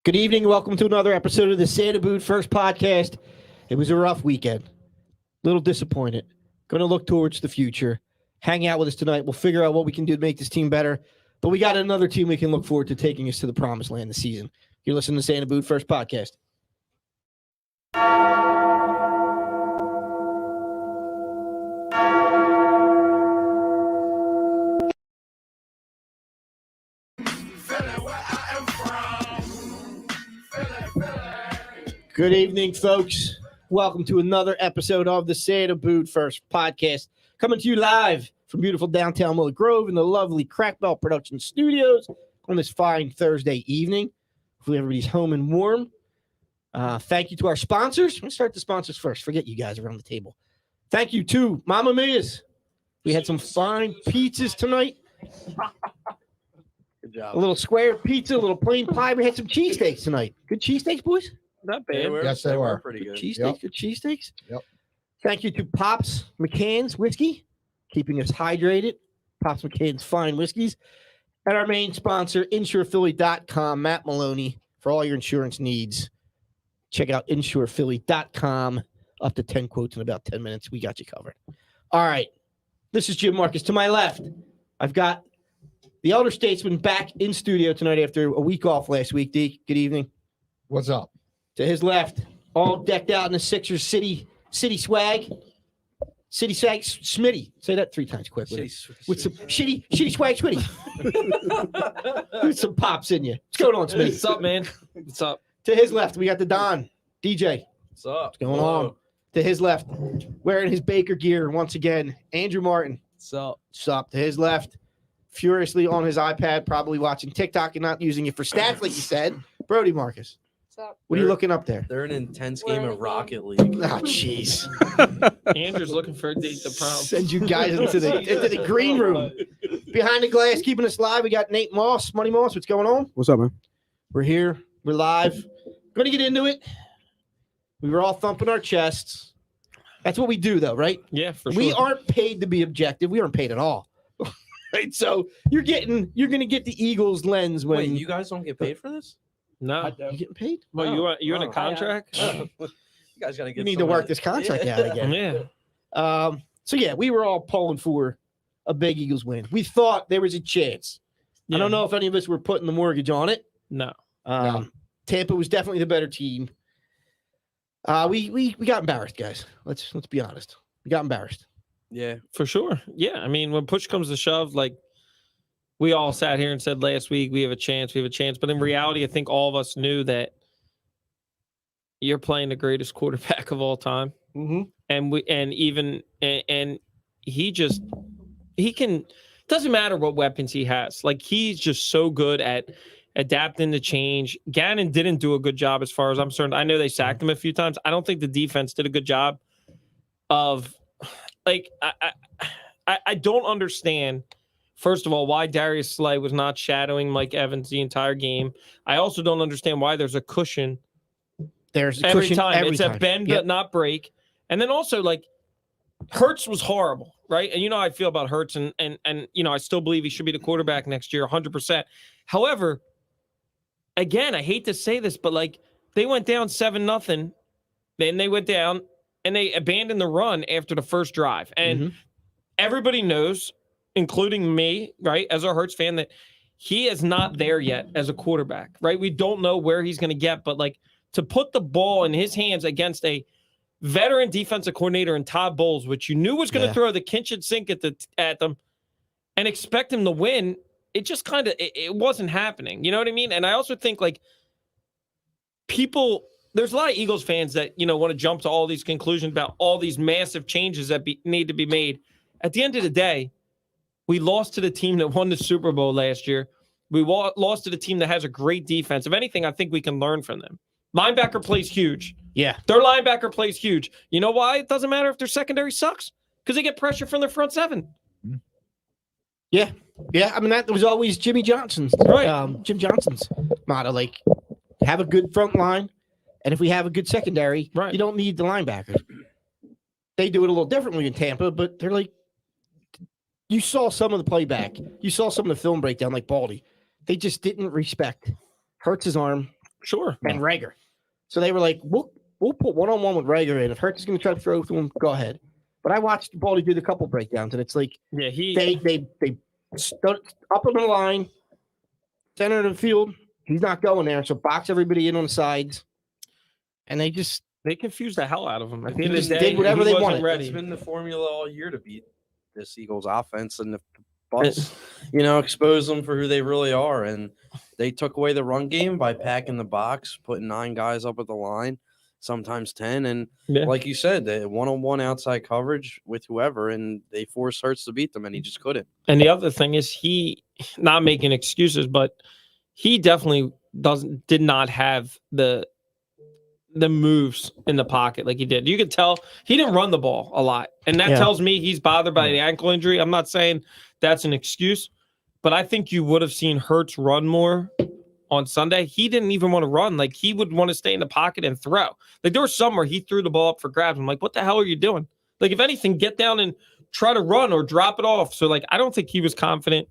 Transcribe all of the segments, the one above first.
Good evening. Welcome to another episode of the Santa Boot First Podcast. It was a rough weekend. A little disappointed. Going to look towards the future. Hang out with us tonight. We'll figure out what we can do to make this team better. But we got another team we can look forward to taking us to the promised land this season. You're listening to Santa Boot First Podcast. Good evening, folks. Welcome to another episode of the Santa Boot First Podcast. Coming to you live from beautiful downtown Willow Grove in the lovely Crack Bell Production Studios on this fine Thursday evening. Hopefully everybody's home and warm. Thank you to our sponsors. Let's start the sponsors first. Forget you guys around the table. Thank you to Mama Mia's. We had some fine pizzas tonight. Good job. A little square pizza, a little plain pie. We had some cheesesteaks tonight. Good cheesesteaks, boys? Not bad. Yes, they were pretty Good good. cheesesteaks, good cheesesteaks. Yep. Thank you to Pops McCann's Whiskey, keeping us hydrated. Pops McCann's fine whiskeys. And our main sponsor, InsurePhilly.com, Matt Maloney, for all your insurance needs. Check out InsurePhilly.com. Up to 10 quotes in about 10 minutes. We got you covered. All right. This is Jim Marcus. To my left, I've got the Elder Statesman back in studio tonight after a week off last week. D, good evening. What's up? To his left, all decked out in the Sixers city swag. City swag, Smitty. Say that 3 times quick. With some shitty swag, Smitty. With some pops in you. What's going on, Smitty? What's up, man? What's up? To his left, we got the Don, DJ. What's up? What's going on? To his left, wearing his Baker gear once again, Andrew Martin. What's up? What's up? To his left, furiously on his iPad, probably watching TikTok and not using it for stats, like you said, Brody Marcus. What are you looking up there? They're an intense game of Rocket League. Oh, jeez. Andrew's looking for a date to prom. Send you guys into the green room. Behind the glass, keeping us live, we got Nate Moss, Money Moss. What's going on? What's up, man? We're here. We're live. Going to get into it. We were all thumping our chests. That's what we do, though, right? Yeah, for sure. We aren't paid to be objective. We aren't paid at all. Right? So you're going to get the Eagles lens when Wait, you guys don't get paid for this? No. you getting paid. Well, you in a contract? You guys got to get. You need to work this contract out again. Yeah. So yeah, we were all pulling for a big Eagles win. We thought there was a chance. I don't know if any of us were putting the mortgage on it. No. Tampa was definitely the better team. We got embarrassed, guys. Let's be honest. We got embarrassed. Yeah, For sure. Yeah. I mean, when push comes to shove, like we all sat here and said last week, we have a chance. But in reality, I think all of us knew that you're playing the greatest quarterback of all time. Mm-hmm. And he can, doesn't matter what weapons he has. Like he's just so good at adapting to change. Gannon didn't do a good job as far as I'm concerned. I know they sacked him a few times. I don't think the defense did a good job of like, I don't understand. First of all, why Darius Slay was not shadowing Mike Evans the entire game. I also don't understand why there's a cushion. There's a Every cushion time. It's time. a bend Yep. but not break. And then also, like, Hurts was horrible, right? And you know how I feel about Hurts, and you know, I still believe he should be the quarterback next year, 100%. However, again, I hate to say this, but like they went down 7-0, then they went down and they abandoned the run after the first drive. And everybody knows, including me, right, as a Hurts fan, that he is not there yet as a quarterback, right? We don't know where he's going to get, but like to put the ball in his hands against a veteran defensive coordinator in Todd Bowles, which you knew was going to throw the kitchen sink at them and expect him to win, it just kind of, it wasn't happening. You know what I mean? And I also think like people, there's a lot of Eagles fans that, you know, want to jump to all these conclusions about all these massive changes that need to be made. At the end of the day, we lost to the team that won the Super Bowl last year. We lost to the team that has a great defense. If anything, I think we can learn from them. Linebacker plays huge. Yeah. Their linebacker plays huge. You know why? It doesn't matter if their secondary sucks. Because they get pressure from their front seven. Yeah. Yeah. I mean, that was always Jimmy Johnson's, Right. Jim Johnson's motto. Like, have a good front line. And if we have a good secondary, you don't need the linebackers. They do it a little differently in Tampa, but they're like, you saw some of the playback. You saw some of the film breakdown like Baldy. They just didn't respect Hurts' arm. Sure. and Rager. So they were like, we'll put one-on-one with Rager in. If Hurts is going to try to throw to him, go ahead. But I watched Baldy do the couple breakdowns, and it's like Yeah, they stood up on the line, center of the field. He's not going there, so box everybody in on the sides, and they confused the hell out of him. At the He end of just the day, did whatever he they wasn't wanted. ready. It's been the formula all year to beat this Eagles offense, and the Bucs, expose them for who they really are. And they took away the run game by packing the box, putting 9 guys up at the line, sometimes 10. And like you said, the one-on-one outside coverage with whoever, and they forced Hurts to beat them, and he just couldn't. And the other thing is he, not making excuses, but he definitely did not have the moves in the pocket like he did. You could tell he didn't run the ball a lot. And that tells me he's bothered by the ankle injury. I'm not saying that's an excuse, but I think you would have seen Hurts run more on Sunday. He didn't even want to run. Like, he would want to stay in the pocket and throw. Like, there was somewhere he threw the ball up for grabs. I'm like, what the hell are you doing? Like, if anything, get down and try to run or drop it off. So, like, I don't think he was confident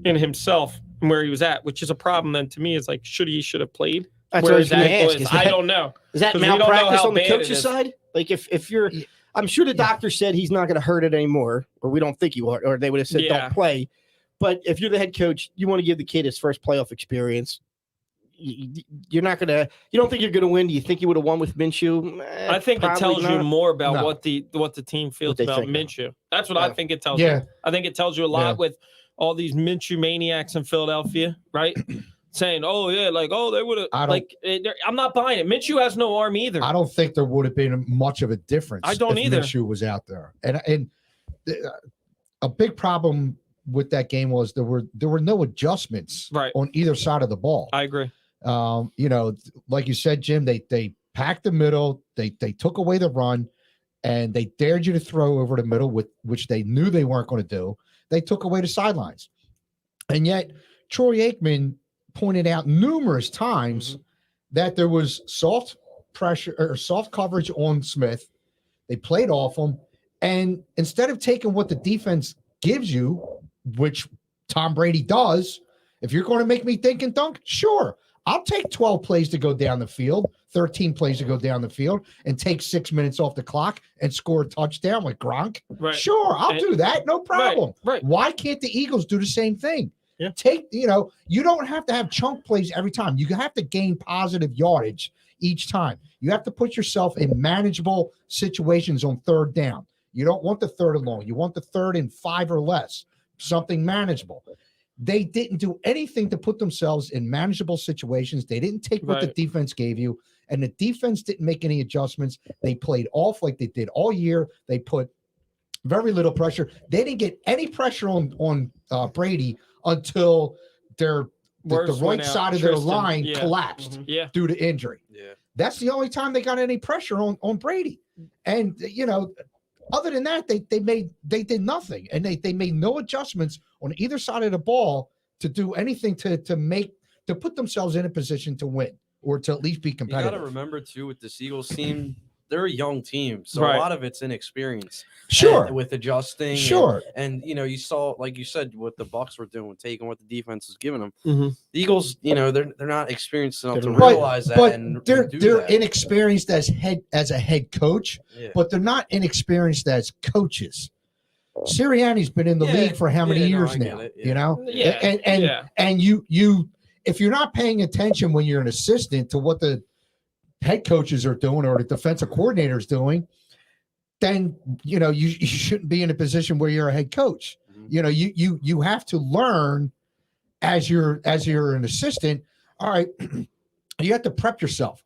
in himself and where he was at, which is a problem then to me. Is like, should have played? That's what I was going to ask. I don't know. Is that 'Cause we don't know malpractice how on the bad it coach's is. side? Like, if you're, I'm sure the doctor said he's not going to hurt it anymore, or we don't think he will, or they would have said don't play. But if you're the head coach, you want to give the kid his first playoff experience. You're not going to. You don't think you're going to win? Do you think you would have won with Minshew? I think it tells you more about No. what the team feels about Minshew. That's what I think it tells Yeah. you. I think it tells you a lot with all these Minshew maniacs in Philadelphia, right? Saying, "Oh yeah, like they would have." I'm not buying it. Minshew has no arm either. I don't think there would have been much of a difference. I don't if either. Minshew was out there, and a big problem with that game was there were no adjustments on either side of the ball. I agree. Like you said, Jim, they packed the middle, they took away the run, and they dared you to throw over the middle, which they knew they weren't going to do. They took away the sidelines, and yet Troy Aikman pointed out numerous times that there was soft pressure or soft coverage on Smith. They played off him, and instead of taking what the defense gives you, which Tom Brady does, if you're going to make me think and dunk, sure, I'll take 12 plays to go down the field, 13 plays to go down the field, and take 6 minutes off the clock and score a touchdown like Gronk. Right. Sure, I'll do that. No problem. Right. Why can't the Eagles do the same thing? Yeah. You don't have to have chunk plays every time. You have to gain positive yardage each time. You have to put yourself in manageable situations on third down. You don't want the third and long. You want the 3rd and 5 or less, something manageable. They didn't do anything to put themselves in manageable situations. They didn't take what the defense gave you, and the defense didn't make any adjustments. They played off like they did all year. They put very little pressure. They didn't get any pressure on Brady until the right side of their line collapsed due to injury. Yeah. That's the only time they got any pressure on Brady. And, other than that, they did nothing. And they made no adjustments on either side of the ball to do anything to put themselves in a position to win or to at least be competitive. You got to remember, too, with this Eagles team, they're a young team. So Right. a lot of it's inexperience. Sure. With adjusting. Sure. And you saw, like you said, what the Bucs were doing, taking what the defense was giving them. Mm-hmm. The Eagles, they're not experienced enough to But- realize that. But and they're do they're that. inexperienced as a head coach, Yeah. but they're not inexperienced as coaches. Sirianni's been in the league for how many Yeah, no, years I get now? it, yeah. You know, Yeah. and you if you're not paying attention when you're an assistant to what the head coaches are doing or the defensive coordinator is doing, then you shouldn't be in a position where you're a head coach. Mhm. You have to learn as you're an assistant. All right, you have to prep yourself.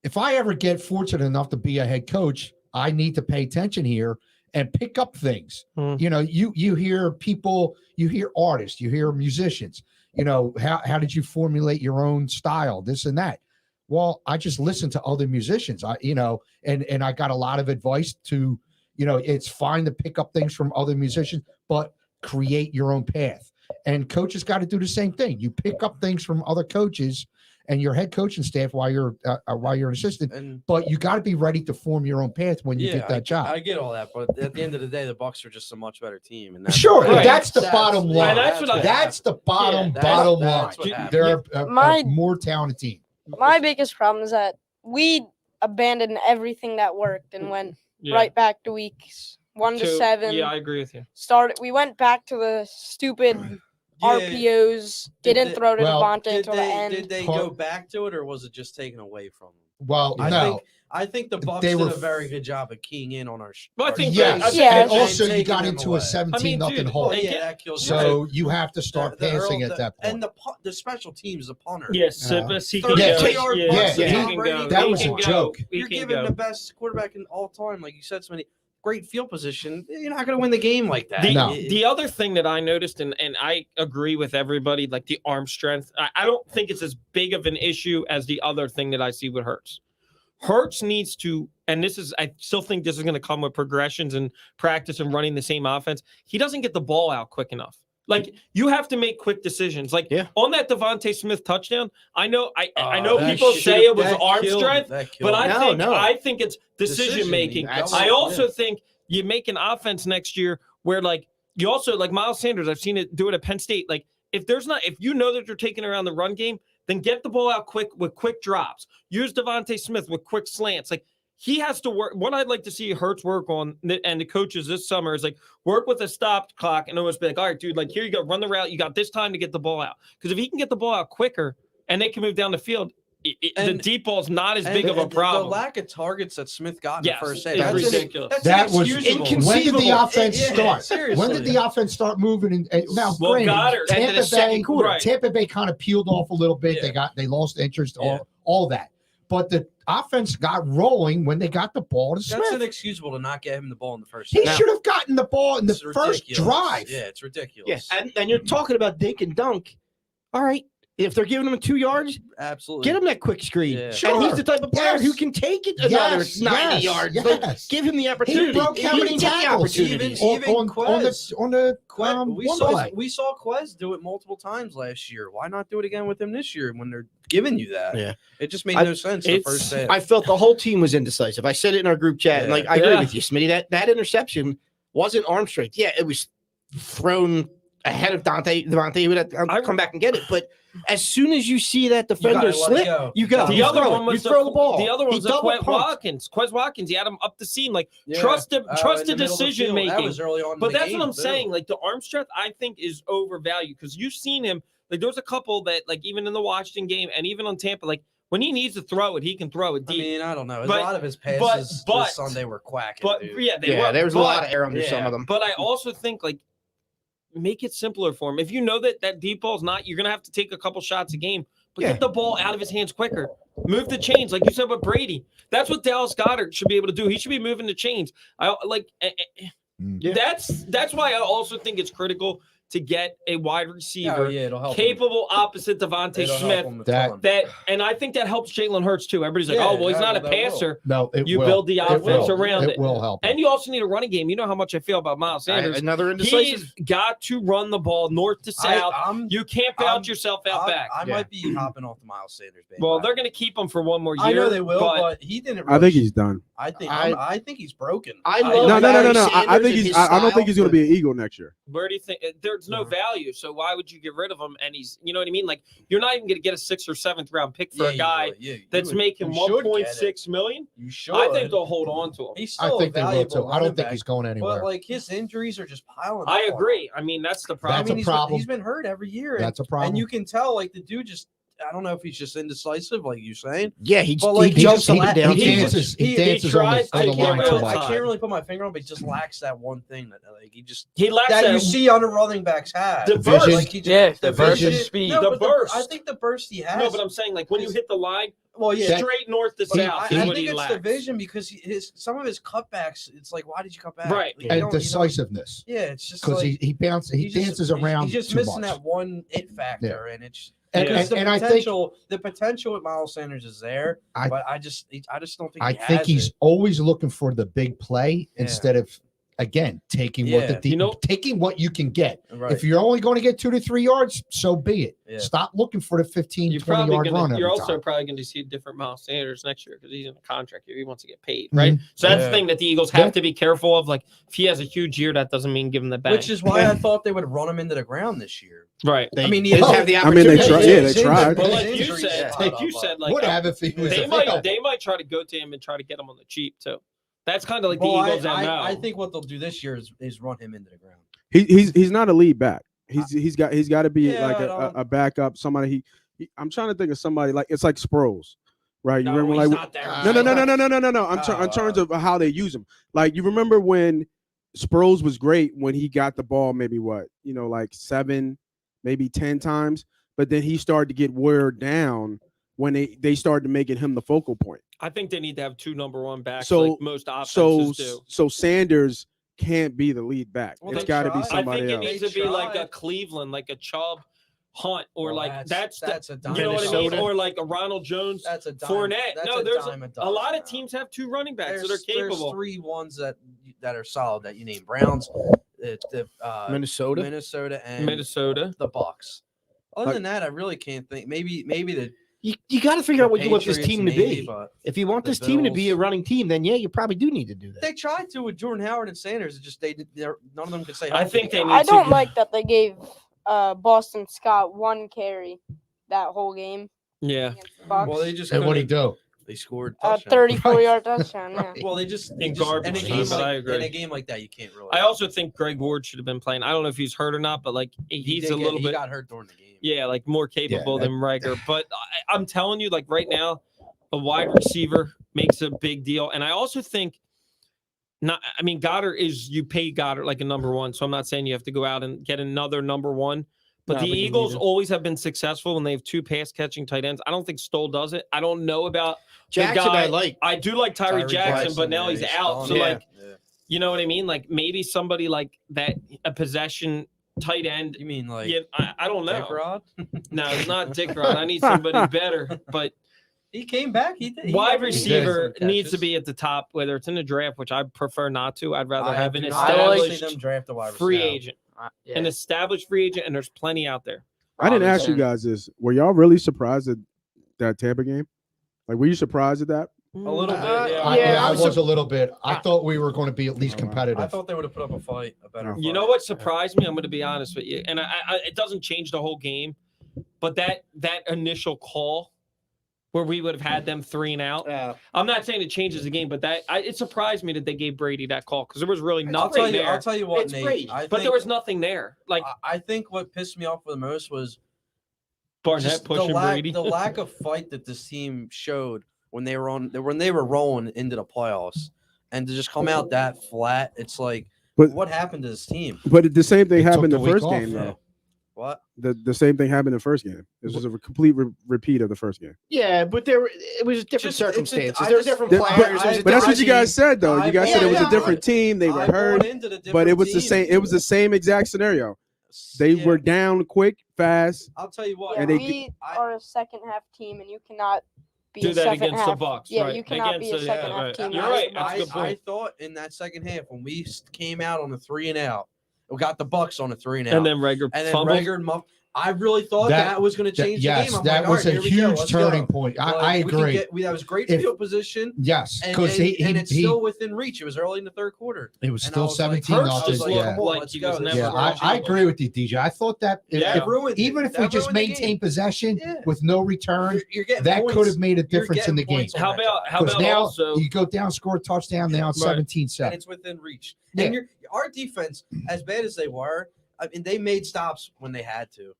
If I ever get fortunate enough to be a head coach, I need to pay attention here and pick up things. You hear people, you hear artists, you hear musicians. How did you formulate your own style, this and that? Well, I just listen to other musicians. And I got a lot of advice to, it's fine to pick up things from other musicians, but create your own path. And coaches got to do the same thing. You pick up things from other coaches and your head coaching staff while you're an assistant, but you got to be ready to form your own path when you get that job. I get all that, but at the end of the day, the Bucs are just a much better team. And Sure, Right. that's the bottom line. That's what That's the bottom that's line. what happened. They're a more talented team. My biggest problem is that we abandoned everything that worked and went Yeah. right back to weeks 1 to 7. Yeah, I agree with you. We went back to the stupid RPOs. Didn't throw to Devontae until the end. Did they go back to it, or was it just taken away from them? Well, no. I think the Bucs They did were a very good job of keying in on our. Well, I think Yes. I think- Yeah. And also, you taking got them into away. a 17-0 dude, hole. they get- that kills So you have to start the passing Earl- at that point. And the special teams, the punter. Yes, Yeah. he Thirty- can go. 30-yard Yeah, punts he to can Tom go. Brady. That He was a can go. joke. He You're can giving go. the best quarterback in all time, like you said, so many great field position. You're not going to win the game like that. No. The other thing that I noticed, and I agree with everybody, like the arm strength, I don't think it's as big of an issue as the other thing that I see with Hurts. Hurts needs to, and I still think this is going to come with progressions and practice and running the same offense. He doesn't get the ball out quick enough. Like, you have to make quick decisions. Like, on that Devontae Smith touchdown, I know people say it was arm strength, but I think it's decision making. I also think you make an offense next year where, like, you also, like Miles Sanders, I've seen it do it at Penn State. Like, if you know that you're taking around the run game, then get the ball out quick with quick drops. Use Devontae Smith with quick slants. Like, he has to work. What I'd like to see Hurts work on, and the coaches this summer, is like work with a stop clock and almost be like, all right, dude, like, here you go, run the route. You got this time to get the ball out. Because if he can get the ball out quicker and they can move down the field, the deep ball is not as big of a problem. The lack of targets that Smith got in the first half, that's ridiculous. That was inconceivable. when did the offense start? Seriously. When did the offense start moving? And now, Well, granted, Goddard ended the second quarter. Right. Tampa Bay kind of peeled off a little bit. Yeah. They lost interest, all that. But the offense got rolling when they got the ball to Smith. That's inexcusable to not get him the ball in the first He half. should have gotten the ball in the It's first ridiculous. drive. Yeah, it's ridiculous. Yes, and you're talking about dink and dunk. All right, if they're giving him 2 yards, Absolutely. get him that quick screen. Yeah. And Sure. he's the type of player Yes. who can take it another 90 yards. Like, Yes. give him the opportunity. He broke how He many can take the tackles? opportunities. Even on the we one saw play. we saw Quez do it multiple times last year. Why not do it again with him this year when they're giving you that? Yeah. It just made no sense the first half. I felt the whole team was indecisive. I said it in our group chat, and like I agree Yeah. with you, Smitty. That interception wasn't arm strength. Yeah, it was thrown ahead of Devontae. He would have to come back and get it. But as soon as you see that defender slip, you go. The You other throw one it. was You throw the ball. The other one He was double Quez pumped. Watkins. Quez Watkins. He had him up the seam. Like, Yeah. trust the In the middle of the decision field. That making. was early on in But the that's game, what I'm too. saying. Like, the arm strength, I think, is overvalued because you've seen him. Like, there's a couple that, like, even in the Washington game and even on Tampa, like, when he needs to throw it, he can throw it I deep. mean, I don't know. But- a lot of his passes but- this Sunday were quacking. But dude. yeah, they Yeah, were. there was a but- lot of error under some of them. But I also think, like, make it simpler for him. If you know that deep ball's not, you're gonna have to take a couple shots a game, but Yeah. get the ball out of his hands quicker. Move the chains, like you said with Brady. That's what Dallas Goedert should be able to do. He should be moving the chains. Yeah. That's why I also think it's critical to get a wide receiver it'll help him. capable opposite Devontae It'll help Smith. him a That- ton. And I think that helps Jalen Hurts too. Everybody's like, Yeah, oh, well, he's that not a will- that will. passer. No, it You will. build the It offense will. around it. It will help. And you also need a running game. You know how much I feel about Miles Sanders. Another indecisive. He's got to run the ball north to south. I'm- You can't bounce yourself out back. I might be hopping off the Miles Sanders bandwagon. Well, they're going to keep him for one more year. I know they will, but but he didn't. I Really, think he's done. I think. I think he's broken. I love No. Barry I Sanders think and he's. his I don't think style, he's going to be an Eagle next year. where do you think there's no value? So why would you get rid of him? And he's, you know what I mean? Like, you're not even going to get a 6th or 7th round pick for a guy that's making $1.6 million. You should. I think they'll hold on to him. He's I still think a they will valuable too. I don't running think back, he's going anywhere. But like his injuries are just piling. I up on agree. him. I mean, that's the problem. That's a he's problem. Been, he's been hurt every year. That's a problem. And you can tell, like the dude just. I don't know if he's just indecisive, like you're saying. Yeah, he But, like, he jumps he- up and he down. dances- he dances on tries the to line get too rid of much. I can't really put my finger on, but he just lacks that one thing that like He lacks that that. you see other running backs have. The burst. Like, he just, Yeah, the burst vision- and speed. No, The but burst. I think the burst he has. No, but I'm saying, like, when you hit the line, well, yeah. straight north to But south I is what think he it's lacks. the vision because some of his cutbacks. It's like, why did you cut back? Right. Like, you And don't- decisiveness. Yeah, it's just Because like, he bounces, he he's just- dances around He's just too missing much. that one it factor, and it's And, Yeah. because and, the I think potential. The potential with Miles Sanders is there, I- but I just don't think. I he think has he's it. always looking for the big play Yeah. instead of again, taking Yeah. taking what you can get. Right. If you're only going to get 2 to 3 yards, so be it. Yeah. Stop looking for the 15, You're 20 probably yard run. gonna. You're every also time. probably going to see a different Miles Sanders next year because he's in a contract year. He wants to get paid, right? Mhm. So that's Yeah. the thing that the Eagles have to be careful of. Like, if he has a huge year, that doesn't mean give him the bang. Which is why I thought they would run him into the ground this year. right. They, I mean, they yeah. just have the I mean, opportunity. they tried. Yeah, they tried. But His like you injuries said, piled like you up. said, like What happened if he was they available? might try to go to him and try to get him on the cheap too. That's kind of like Well, the Eagles MO. I think what they'll do this year is run him into the ground. He's not a lead back. He's got to be Yeah, like I don't- a backup. Somebody I'm trying to think of somebody like it's like Sproles, right? You no, remember he's like not there. no. In terms of how they use him. Like you remember when Sproles was great when he got the ball maybe like 7, maybe 10 times, but then he started to get wear down when they started making him the focal point. I think they need to have 2 number 1 backs So- like most offenses do. So Sanders can't be the lead back. Well, It's they got to be tried. I somebody think it else. needs They to be like a tried. Cleveland, like a Chubb, Hunt, or Well, like that's a dime. you know what I mean, Minnesota. or like a Ronald Jones, That's a dime. Fournette. That's No, a there's dime a a dozen lot of now. teams have 2 running backs that are There's capable. 3 ones that are solid that you name: Browns, Minnesota. Minnesota, and Minnesota. the Bucks. Other Like- than that, I really can't think. Maybe the You got to figure out what you want this Patriots team to maybe, be. but If you want the this team to be a Bills. running team, then yeah, you probably do need to do that. they tried to with Jordan Howard and Sanders. It just none of them could say. I healthy think they together. need I don't to- like that they gave Boston Scott 1 carry that whole game Yeah. against the Bucks. Well, they just And what'd he couldn't- do? They scored A touchdown. 34-yard touchdown. Yeah. Right. Well, they just In they just- garbage in a time, game but I like agree. in a game like that, you can't really. I also think Greg Ward should have been playing. I don't know if he's hurt or not, but like he's a little He bit. got hurt during the game. Yeah, like more capable that- than Rager. But I'm telling you, like right now, a wide receiver makes a big deal. And I also think Goddard you pay Goddard like a number 1. So I'm not saying you have to go out and get another number 1. But No, the but you Eagles need to. always have been successful when they have 2 pass catching tight ends. I don't think Stoll does it. I don't know about the Jackson, guy. I like. I do like Tyree Jackson, but now yeah, he's he's out. gone. So Yeah. like, Yeah. you know what I mean? Like maybe somebody like that, a possession tight end. You mean like Yeah, I don't know. Dick Rod? No, it's not Dick Rod. I need somebody better. But He came back. He did. wide he had receiver some needs to catches. be at the top, whether it's in the draft, which I prefer not to. I'd rather I have do an not wanna see established them draft a wide free receiver. agent, an established free agent, and there's plenty out there. I didn't ask you Robinson. guys this. Were y'all really surprised at that Tampa game? Like, were you surprised at that? A little bit, yeah. I I was a little bit. I thought we were going to be at least Oh, wow. competitive. I thought they would have put up a fight, a better. You fight. know what surprised me? I'm going to be honest with you, and I it doesn't change the whole game, but that initial call where we would have had them 3 and out. I'm not saying it changes the game, but it surprised me that they gave Brady that call because there was really I'll nothing tell you. there. I'll tell you what, It's Nate. Brady. I But think, there was nothing there. Like I think what pissed me off the most was Barnett just pushing Brady. the lack of fight that this team showed when they were rolling into the playoffs, and to just come out that flat. It's like, But- what happened to this team? But the same thing They happened took the the week first off, game, Yeah. though. What? The same thing happened in the first game. This was a complete repeat of the first game. Yeah, but it was different Just- it's a- circumstances. I There were just- different But- players. but- There was a But that's what different you guys said, though. You guys said it was yeah, a different team. They were hurt, but it was the same. It was the same exact scenario. They were down quick, fast. I'll tell you what. Yeah, And they- we are a second half team, and you cannot be Do a that second against half. the Bucks. Yeah, right? you cannot be a Against second half right. team. You're That's right. my- That's a good I point. thought in that second half when we came out on the 3 and out, we got the Bucks on the 3 and out, And then Rager and then fumbled. Rager muffed. I really thought that was going to change the yes, game. I'm that like, was all right, a here we go, huge let's turning go. point. Like, I we could agree. that was great If- field position. Yes, And, because and, he it's still within reach. It was early in the third quarter. it was and I still was like, 17 Hurts nothing. just like, looked Yeah, come on, like let's he go. was This never is yeah, going I agree with you, DJ. I thought that Yeah. if, That ruined it. even if That we just ruined the game. maintained possession Yeah. with no return, You're getting that points. could have made a You're difference in the getting game. points on How that about drive. how Because about now also you go down, score a touchdown, now it's Right. 17-7. and it's within reach. Yeah. And our defense, as bad as they were, I mean, they made stops when they had to.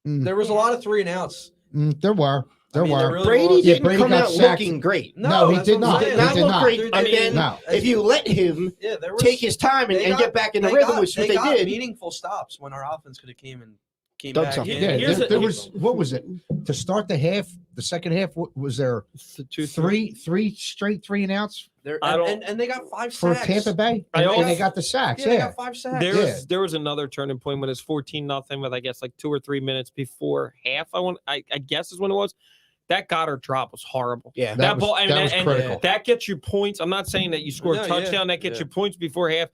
Mm. There was a lot of 3 and outs. There were. There I mean, there were. really Brady was. Yeah, didn't Brady come got out sacked. looking great. No, he that's did what I'm not. saying. He Not did look not. great. They And didn't. then No. if you let him Yeah, there was, take his time and they got- get back in the they rhythm, got- which is what they got did. meaningful stops when our offense could have came Done back something. in. Yeah, Here's there a- was, what was it? To start the half, the second half, was there three straight 3 and outs I don't- and they got 5 for sacks. Tampa Bay? I And, also- they got the sacks, Yeah, they yeah. got 5 sacks. There was another turning point when it's 14-0 with I guess like 2 or 3 minutes before half. I guess is when it was. that Goddard drop was horrible. Yeah. That was, ball, I mean, that was and critical. that gets you points. I'm not saying that you score a No, yeah, touchdown. That gets yeah. you points before half.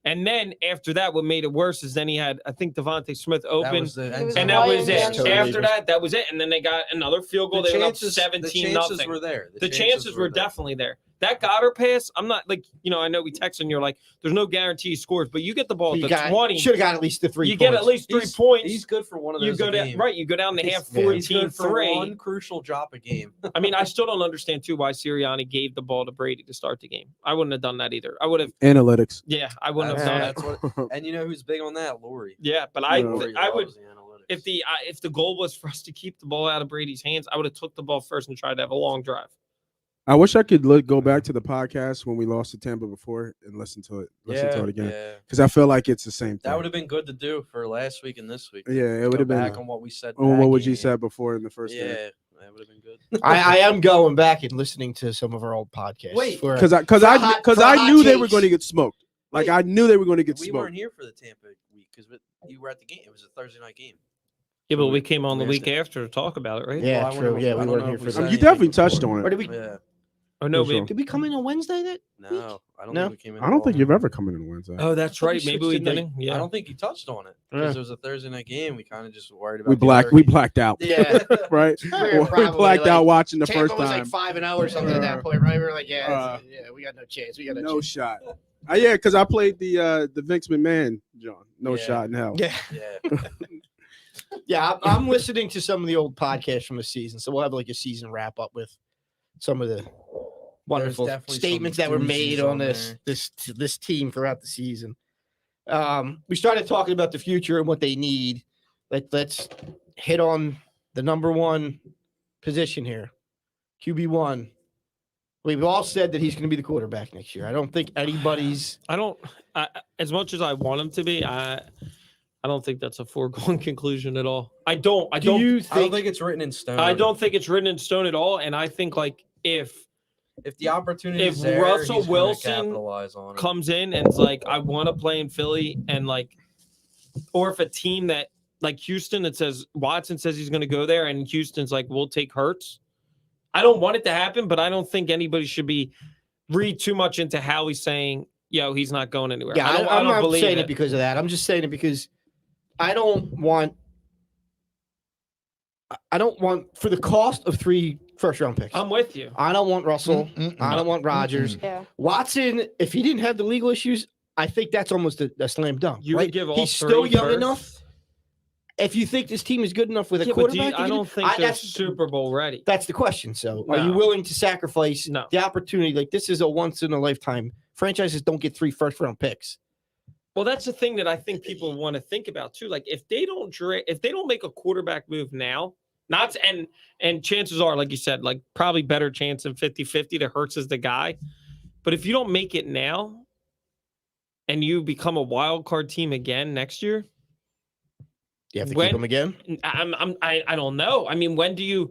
And then after that, what made it worse is then he had, I think, Devontae Smith That open. was the It was And end that Ryan was it. Jensen. Totally After that was it. And then they got another field goal. the They were up chances, 17 the chances nothing. were there. The chances were definitely there. That Goddard pass, I'm not like, I know we texted and you're like, there's no guarantee he scores, but you get the ball You at the 20. should have got at least the 3 You points. get at least 3 points. He's good for one of those. you go a down game. right. You go down the half He's good for 14-3. one crucial drop a game. I mean, I still don't understand too why Sirianni gave the ball to Brady to start the game. I wouldn't have done that either. I would have. Analytics. Yeah, I wouldn't have done it. That's what. And you know who's big on that? Lori. Yeah, but Yeah. I Lori would. loves the analytics. If the goal was for us to keep the ball out of Brady's hands, I would have took the ball first and tried to have a long drive. I wish I could go back to the podcast when we lost to Tampa before and listen to it again Yeah. because I feel like it's the same thing. That would have been good to do for last week and this week. Yeah, it Go would have been back on what we said. on that what would you game. said before in the first game. Yeah, that would have been good. I am going back and listening to some of our old podcasts. Wait, for- Because for hot I knew they were takes. going to get smoked. Like Wait. I knew they were going to get We smoked. weren't here for the Tampa week because you were at the game. It was a Thursday night game. Yeah, but we came on the Where's week after to talk about it, right? Yeah, Well, I true. wonder- Yeah, I we don't weren't know here if for we that. said You definitely anything touched before. on Or it. did we? Yeah. Oh no, For sure. Did we come in on Wednesday? That No, I don't No? think we came in. I don't at think all. you've ever come in on Wednesday. Oh, that's I thought we right. Maybe switched we to night. didn't. Yeah. I don't think you touched on it Yeah. because it was a Thursday night game. We kind of just worried about we the other game. blacked out. Yeah. Right. We were We probably blacked like- out watching the Tampa first was time. like 5-0 or something at that point, right? We were like, we got no chance. We got No shot. Yeah, because I played the Vince McMahon, John. No Yeah. shot in hell. Yeah, Yeah. yeah. I'm listening to some of the old podcasts from the season, so we'll have like a season wrap up with some of the wonderful definitely some statements that were made doozies on on this team throughout the season. We started talking about the future and what they need. Let's hit on the number one position here, QB1. We've all said that he's going to be the quarterback next year. I don't think anybody's. I don't. As much as I want him to be, I don't think that's a foregone conclusion at all. I don't. Do you I don't think? think it's written in stone. I don't think it's written in stone at all. And I think like if If the opportunity If is there, Russell he's gonna Wilson capitalize on it. comes in and it's like I want to play in Philly and like, or if a team that like Houston that says Watson says he's going to go there and Houston's like we'll take Hurts. I don't want it to happen, but I don't think anybody should be read too much into how he's saying, yo, he's not going anywhere. Yeah, I don't I'm not believe saying it. it because of that. I'm just saying it because I don't want for the cost of 3 first-round picks. I'm with you. I don't want Russell. I don't want Rodgers. Yeah. Watson, if he didn't have the legal issues, I think that's almost a slam dunk. You right? would give all He's three still young first? enough. If you think this team is good enough with a Yeah, but quarterback, I don't think they're that's Super Bowl ready. that's the question. So, are you No. willing to sacrifice No. the opportunity? Like this is a once in a lifetime. Franchises don't get 3 first-round picks. Well, that's the thing that I think people want to think about too. Like if they don't make a quarterback move now, and chances are, like you said, like probably better chance than 50-50 that Hurts is the guy. But if you don't make it now and you become a wild card team again next year, You have to When- keep him again. I don't know. I mean, when do you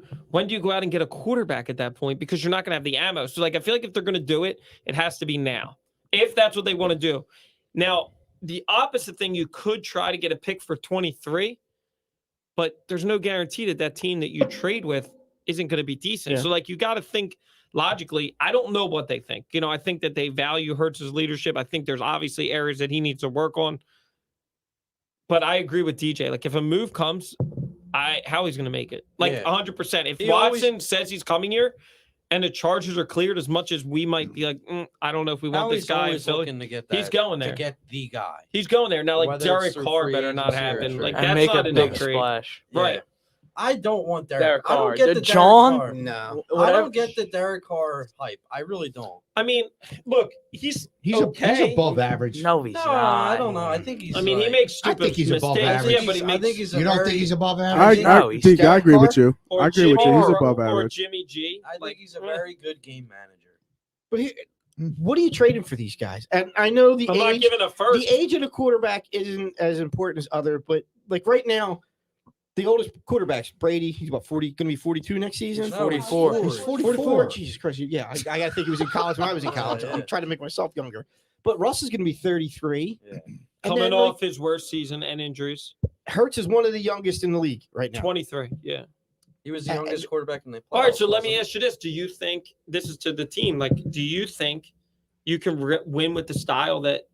go out and get a quarterback at that point? Because you're not going to have the ammo. So like, I feel like if they're going to do it, it has to be now. If that's what they want to do. Now, the opposite thing, you could try to get a pick for 23, but there's no guarantee that that team that you trade with isn't going to be decent. Yeah. So like, you got to think logically. I don't know what they think. I think that they value Hurts' leadership. I think there's obviously areas that he needs to work on. But I agree with DJ. Like, if a move comes, Howie's going to make it. Like, Yeah. 100%. If He Watson says he's coming here and the Chargers are cleared, as much as we might be like, I don't know if we want this Howie's guy in always Philly. looking to get that. He's going there. To get the guy. He's going there. Now, like, Whether Derek it's through Carr free better not agency or happen. trade. Like, And that's make not a a no big trade. splash. Right. Yeah. I don't want Derek I don't Carr. get Did the John? Derek Carr. No. I don't get the Derek Carr hype. I really don't. I mean, look, he's He's okay. above average. No, he's No, not. I don't know. I think he's. I mean, he like- makes I stupid think he's above mistakes. average. Yeah, but he I makes. think he's. You don't think he's above I, average? No, I, he's Deke, I Derek agree with Carr? you. or I agree with you. Jimmy- He's or- above or average. Jimmy G. I think Like, he's a very good game manager. But what are you trading for these guys? And I know the I'm not age, giving a first. the age of the quarterback isn't as important as other, but like right now, the oldest quarterback's Brady. He's about 40, going to be 42 next season. No, 44. He's 44. Jesus Christ. Yeah, I got to think he was in college when I was in college. Yeah. I'm trying to make myself younger. But Russ is going to be 33. Yeah. And Coming then, off his worst season and injuries. Hurts is one of the youngest in the league right now. 23. Yeah. He was the youngest quarterback in the playoffs. All right, so let me wasn't ask you this: do you think this is to the team? Like, do you think you can win with the style that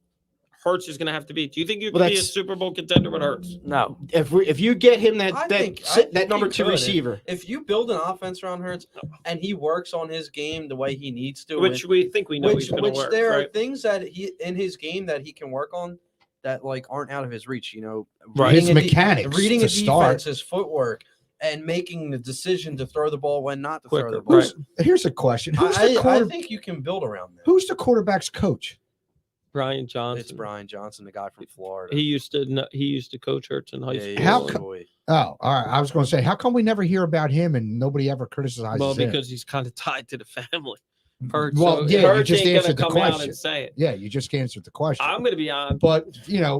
Hurts is going to have to be? Do you think you can be a Super Bowl contender with Hurts? No. If you get him I think that number he 2 could. receiver, If you build an offense around Hurts and he works on his game the way he needs to, Which we think we know he's going to work. there right? are things that he in his game that he can work on that like aren't out of his reach. You know, Right. His mechanics reading to a start. defense, his footwork, and making the decision to throw the ball when not to Quicker, throw the ball. right. Here's a question: I think you can build around that. Who's the quarterback's coach? Brian Johnson. It's Brian Johnson, the guy from Florida. He used to coach Hurts in high Yeah, school. he How is, co- boy. Oh, all right. I was going to say, how come we never hear about him and nobody ever criticizes Well, him? because he's kind of tied to the family. Hurts, Well, so yeah, you Hurts just ain't answered the gonna come out question. and say it. Yeah, you just answered the question. I'm going to be on. But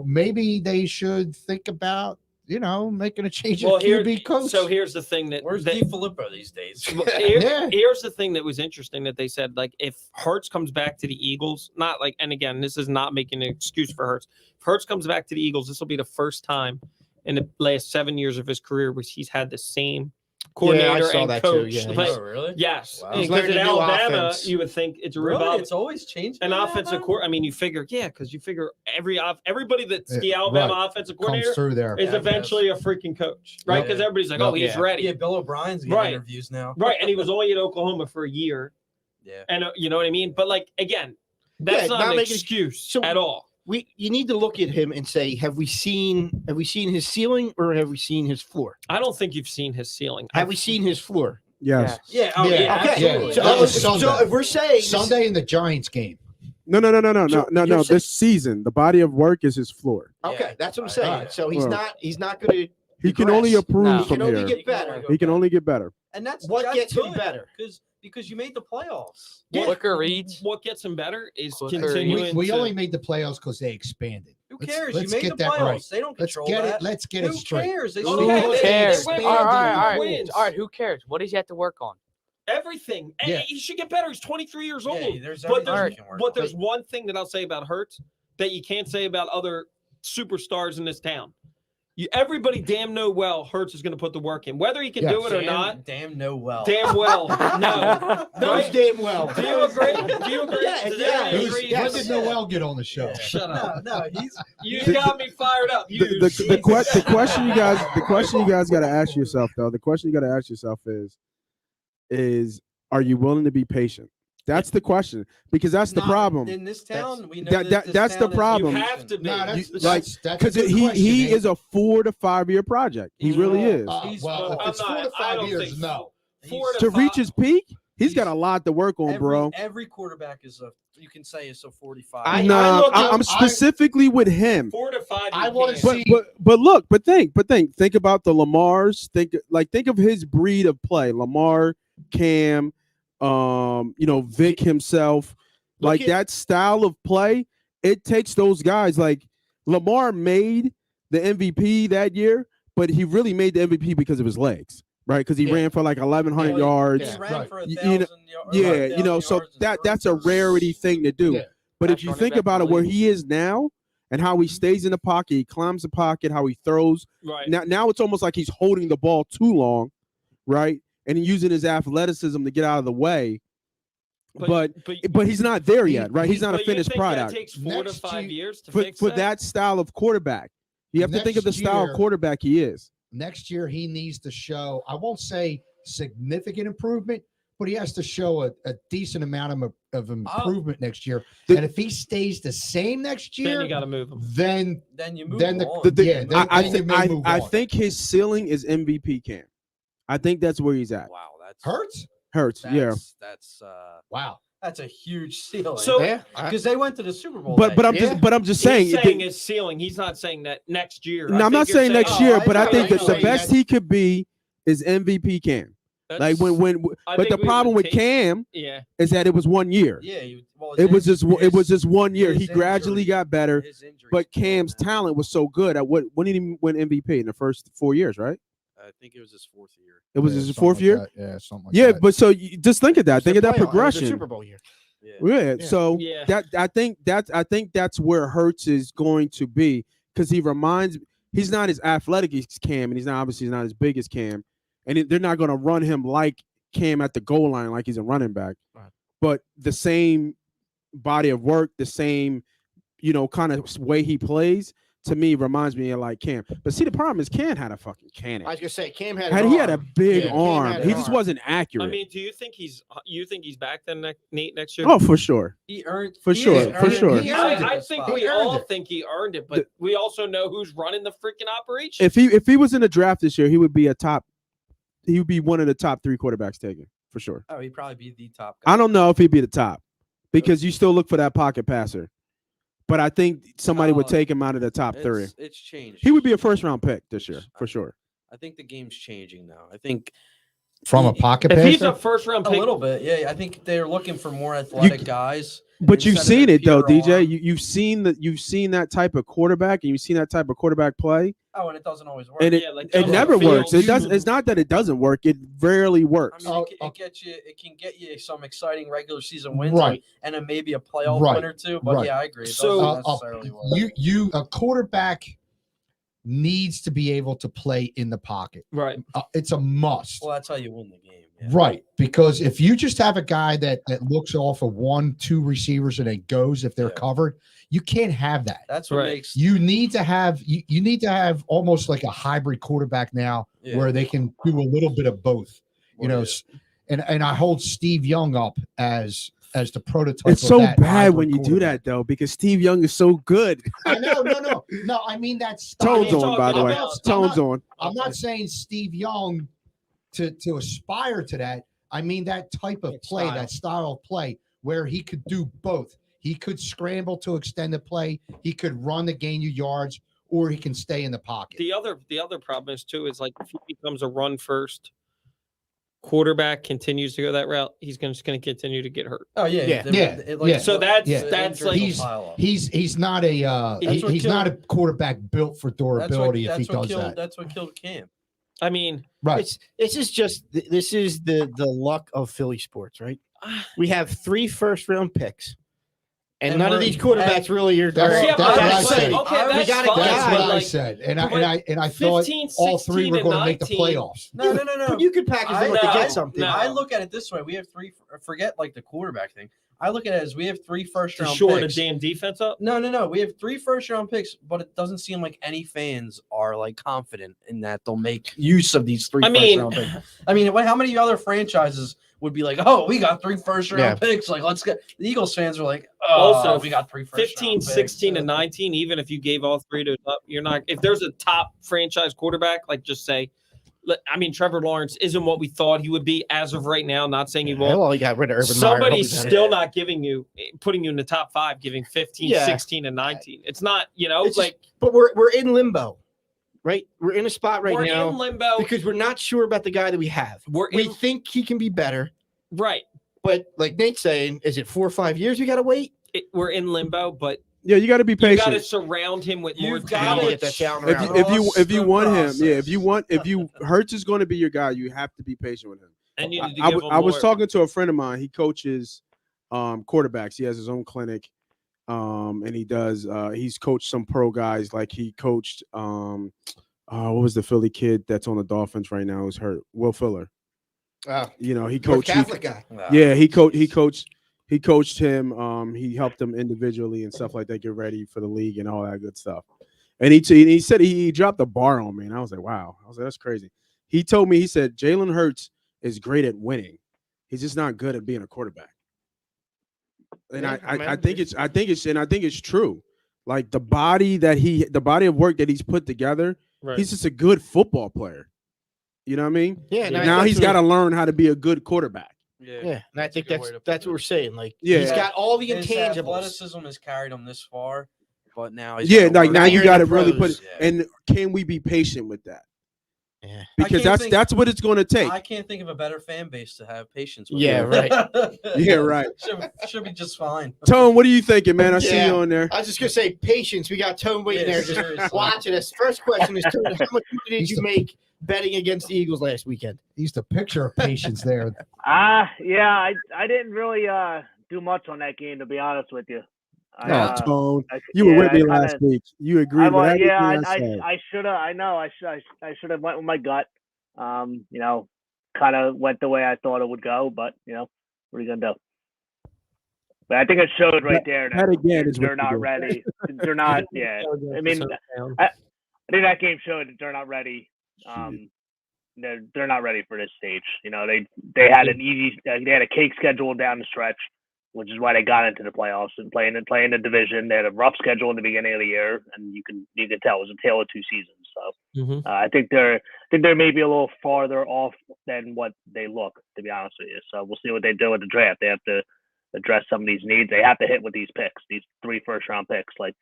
maybe they should think about making a change Well, of QB coach. So here's the thing Where's that DiFilippo these days? Yeah. here's the thing that was interesting that they said, like, if Hurts comes back to the Eagles, not like, and again, this is not making an excuse for Hurts. If Hurts comes back to the Eagles, this will be the first time in the last 7 years of his career where he's had the same coordinator saw and that too, coach. yeah. Like, Oh, really? yes, Wow. because He's learned in a new Alabama, offense. you would think it's a Really? revolving. It's always changed. An in offensive Alabama? court. I mean, you figure, because you figure everybody that's the Alabama offensive comes coordinator through there. is Yeah, eventually a freaking coach, right? Yep. Because everybody's like, Yep. oh, he's Yeah. ready. Yeah, Bill O'Brien's getting Right. interviews now. Right, and he was only at Oklahoma for a year, Yeah. and you know what I mean. But like again, that's Yeah, not not an making- excuse so- at all. you need to look at him and say, have we seen his ceiling or have we seen his floor? I don't think you've seen his ceiling. Have we seen his floor? Yes. Yeah. Oh, Yeah. yeah. Okay. Absolutely. So, That was so Sunday. if we're saying Sunday in the Giants game. No. So you're saying- This season, the body of work is his floor. okay, Yeah. that's what I'm saying. Alright. So he's Well, not going to. He can only Regress. improve No. He from can only here. get better. He can only get better. And that's What gets him better? because you made the playoffs. Yeah. Quicker reads. What gets him better is Quicker. continuing. We to, only made the playoffs because they expanded. Who Let's- cares? let's you made get the that playoffs. right. They don't Let's control get that. it. Let's get it Who straight. cares? They Who still cares? have They cares? win. All right, all right, Wins. all right. Who cares? What does he have to work on? everything. And Yeah. he should get better. He's 23 years old. Yeah, there's but everything there's, you can work but on. there's one thing that I'll say about Hurts that you can't say about other superstars in this town. Everybody damn know well Hurts is going to put the work in, whether he can do it or not. Damn no well. Damn well, no. Knows Right? damn well. Do you agree? Do you agree? Yeah, Does yeah. everybody Who's- agree? When did Noel get on the show? Shut up. No, he's You got me fired up. You. The question you guys got to ask yourself though. The question you got to ask yourself is are you willing to be patient? That's the question, because that's the not problem. in this town. We know that's the problem. You have to be. No, that's Because a good he question, Nate. is a 4 to 5 year project. He really is. He's- Well, if I'm it's not- 4 to I 5 don't years, think no. 4 To reach 5. his peak, he's got a lot to work on, bro. Every quarterback is you can say is a 45. I Nah, look at- I'm specifically with him. 4 to 5. I you wanna can't. see- But think about the Lamars. Think of his breed of play. Lamar, Cam, Vic himself. Look at- That style of play, it takes those guys. Like Lamar made the MVP that year, but he really made the MVP because of his legs, right? Because he Yeah. ran for like 1,100 Yeah, yards. He ran right. for You 1,000 Yeah, so that's a rarity thing to do. Yeah. But if Best you running think back about in it, the where league. he is now and how he stays in the pocket, he climbs the pocket, how he throws. Right. Now it's almost like he's holding the ball too long, right? And using his athleticism to get out of the way. But he's not there yet, right? He's not a but you finished think that product takes 4 to Next 5 year- years to for fix that style of quarterback. You have to think of the Next style year- of quarterback he is. Next year, he needs to show, I won't say significant improvement, but he has to show a decent amount of improvement next year. The- And if he stays the same next Then year, you got to move him. then Then you move then on. yeah, then you may move I on. think his ceiling is MVP Cam. I think that's where he's at. Wow, that's Hurts. Yeah. Wow. That's a huge ceiling. So- Yeah. because they went to the Super Bowl. But I'm Yeah. just saying. He's saying his ceiling. He's not saying that next year. No, I'm not saying next oh, year, I but I know, think I that the know. best he could be is MVP Cam. Like when I but think the we problem would with take- Cam Yeah. is that it was 1 year. Yeah, It was just 1 year. He his gradually injury- got better, his injuries but killed Cam's him. talent was so good. When did he win MVP in the first 4 years? Right? I think it was his 4th year. It was Yeah, his something 4th like year. that. Yeah, something like Yeah, that. but so you just think of that. Think of that progression. Super Bowl year. Yeah. Yeah. Yeah. So Yeah. I think that's where Hurts is going to be, because he's not as athletic as Cam, and he's not as big as Cam, and they're not going to run him like Cam at the goal line, like he's a running back. Right. But the same body of work, the same, kind of way he plays, to me reminds me of like Cam. But see, the problem is Cam had a fucking cannon. I was gonna say Cam had. He had a big Cam arm. had He an just arm. wasn't accurate. I mean, do you think he's back then, Nate, next year? Oh, for sure. He earned For he sure, has for earned- sure. he I, earned I his think spot. we all think he earned it, but we also know who's running the freaking operation. If he was in the draft this year, he would be one of the top 3 quarterbacks taken for sure. Oh, he'd probably be the top guy. I don't know if he'd be the top because you still look for that pocket passer. But I think somebody would take him out of the top 3. It's changed. He would be a first-round pick this year for sure. I think the game's changing now. I think From a pocket if he's passer? a first round a pick, little bit. Yeah, I think they're looking for more athletic guys. But you've instead of seen the it though, pure DJ. arm. You've seen that type of quarterback, and you've seen that type of quarterback play, Oh, and it doesn't always work. and it, Yeah, like it Justin never works. Fields. It does. It's not that it doesn't work. It rarely I works. mean, it gets you. It can get you some exciting regular season wins, Right. and then maybe a playoff Right. win or two. But Right. yeah, I agree. It So, doesn't necessarily work. A quarterback needs to be able to play in the pocket. right? It's a must. Well, that's how you win the game. Yeah. Right, because if you just have a guy that looks off of 1-2 receivers and then goes if they're Yeah. covered, you can't have that. That's what Right. makes. You need to have almost like a hybrid quarterback now Yeah. where they can do a little bit of both. Yeah. And I hold Steve Young up as the prototype. It's of so that bad hybrid when you do quarterback. that though, because Steve Young is so good. I know, no. I mean that's Tones talking on, by the way. about- Tones on. I'm not saying Steve Young to aspire to that. I mean that type of play, Style. that style of play where he could do both. He could scramble to extend the play. He could run to gain you yards, or he can stay in the pocket. The other problem is too is like if he becomes a run first quarterback, continues to go that route, he's just going to continue to get hurt. Oh yeah, Yeah. So that's injuries like will pile up. He's not a That's what he's not a quarterback built for durability if he does that. That's what killed Cam. I mean, Right. This is the luck of Philly sports, right? We have 3 first-round picks, and And none of we're- these quarterbacks really are. That's- yeah, that's but what I that's said. okay. We That's got a fine. That's guy, what I like, said, and but I thought 15, all 3 were 16, going to make the 19. playoffs. No. But you could package them up to know. get something. No. I look at it this way: we have 3. Forget like the quarterback thing. I look at it as we have 3 first to round shore the picks. damn defense up. No. We have 3 first round picks, but it doesn't seem like any fans are like confident in that they'll make use of these 3 I first mean, round picks. I mean, how many other franchises would be like, "Oh, we got 3 first round Yeah. picks. Like, let's get." The Eagles fans are like, "Oh, Also, we got 3 first 15, round picks. 16, and 19, even if you gave all 3 to up, you're not. If there's a top franchise quarterback, like just say, I mean, Trevor Lawrence isn't what we thought he would be as of right now. Not saying he won't. Well, he got rid of Urban Meyer. Somebody's He'll be better. still not putting you in the top 5, giving 15, Yeah. 16, and 19. It's not, It's like But we're in limbo, right? We're in a spot right we're now in limbo. because we're not sure about the guy that we have. We In, think he can be better, right. but like Nate's saying, is it 4 or 5 years we got to wait? We're in limbo, but Yeah, you got to be you got to patient. surround him with more You've got to talent. get that talent If around. you want him, process. if Hurts is going to be your guy, you have to be patient with him. And you need to I give was- him I was more. talking to a friend of mine. He coaches quarterbacks. He has his own clinic, and he does. He's coached some pro guys. Like he coached. What was the Philly kid that's on the Dolphins right now? Who's hurt? Will Fuller. He North coached. Catholic guy. Yeah, he coached him. He helped him individually and stuff like that, get ready for the league and all that good stuff. And he said he dropped the bar on me, and I was like, wow. I was like, that's crazy. He told me, he said Jalen Hurts is great at winning. He's just not good at being a quarterback. And Yeah, I think it's true. Like the body of work that he's put together, Right. he's just a good football player. You know what I mean? Yeah, and Now that's he's what- got to learn how to be a good quarterback. Yeah, and I think a good that's way to that's put what we're saying. Like, Yeah. he's got all the His intangibles. athleticism has carried him this far, but now he's Yeah, gotta like work now on you you're got to in the really put pros. it. And can we be patient with that? Yeah. Because can't think- that's what it's going to take. I can't think of a better fan base to have patience with. Yeah, right. Yeah, right. Should be just fine. Tone, what are you thinking, man? I see Yeah. you on there. I was just gonna say patience. We got Tone waiting Yeah, there, just seriously. watching us. First question is, Tone, how much money did He's you the- make betting against the Eagles last weekend? He's the picture of patience there. Yeah, I didn't really do much on that game, to be honest with you. Oh, Tone, you were with me last week. You agreed with everything I said. I should have. I know. I should have went with my gut. Kind of went the way I thought it would go, but what are you gonna do? But I think it showed right there that again is they're what you not do. ready. They're not. Yeah, I mean, I think that game showed that they're not ready. They're not ready for this stage. They had they had a cake schedule down the stretch, which is why they got into the playoffs and playing the division. They had a rough schedule in the beginning of the year, and you can tell it was a tale of two seasons. So I think they're maybe a little farther off than what they look, to be honest with you. So we'll see what they do with the draft. They have to address some of these needs. They have to hit with these picks, these 3 first-round picks. Like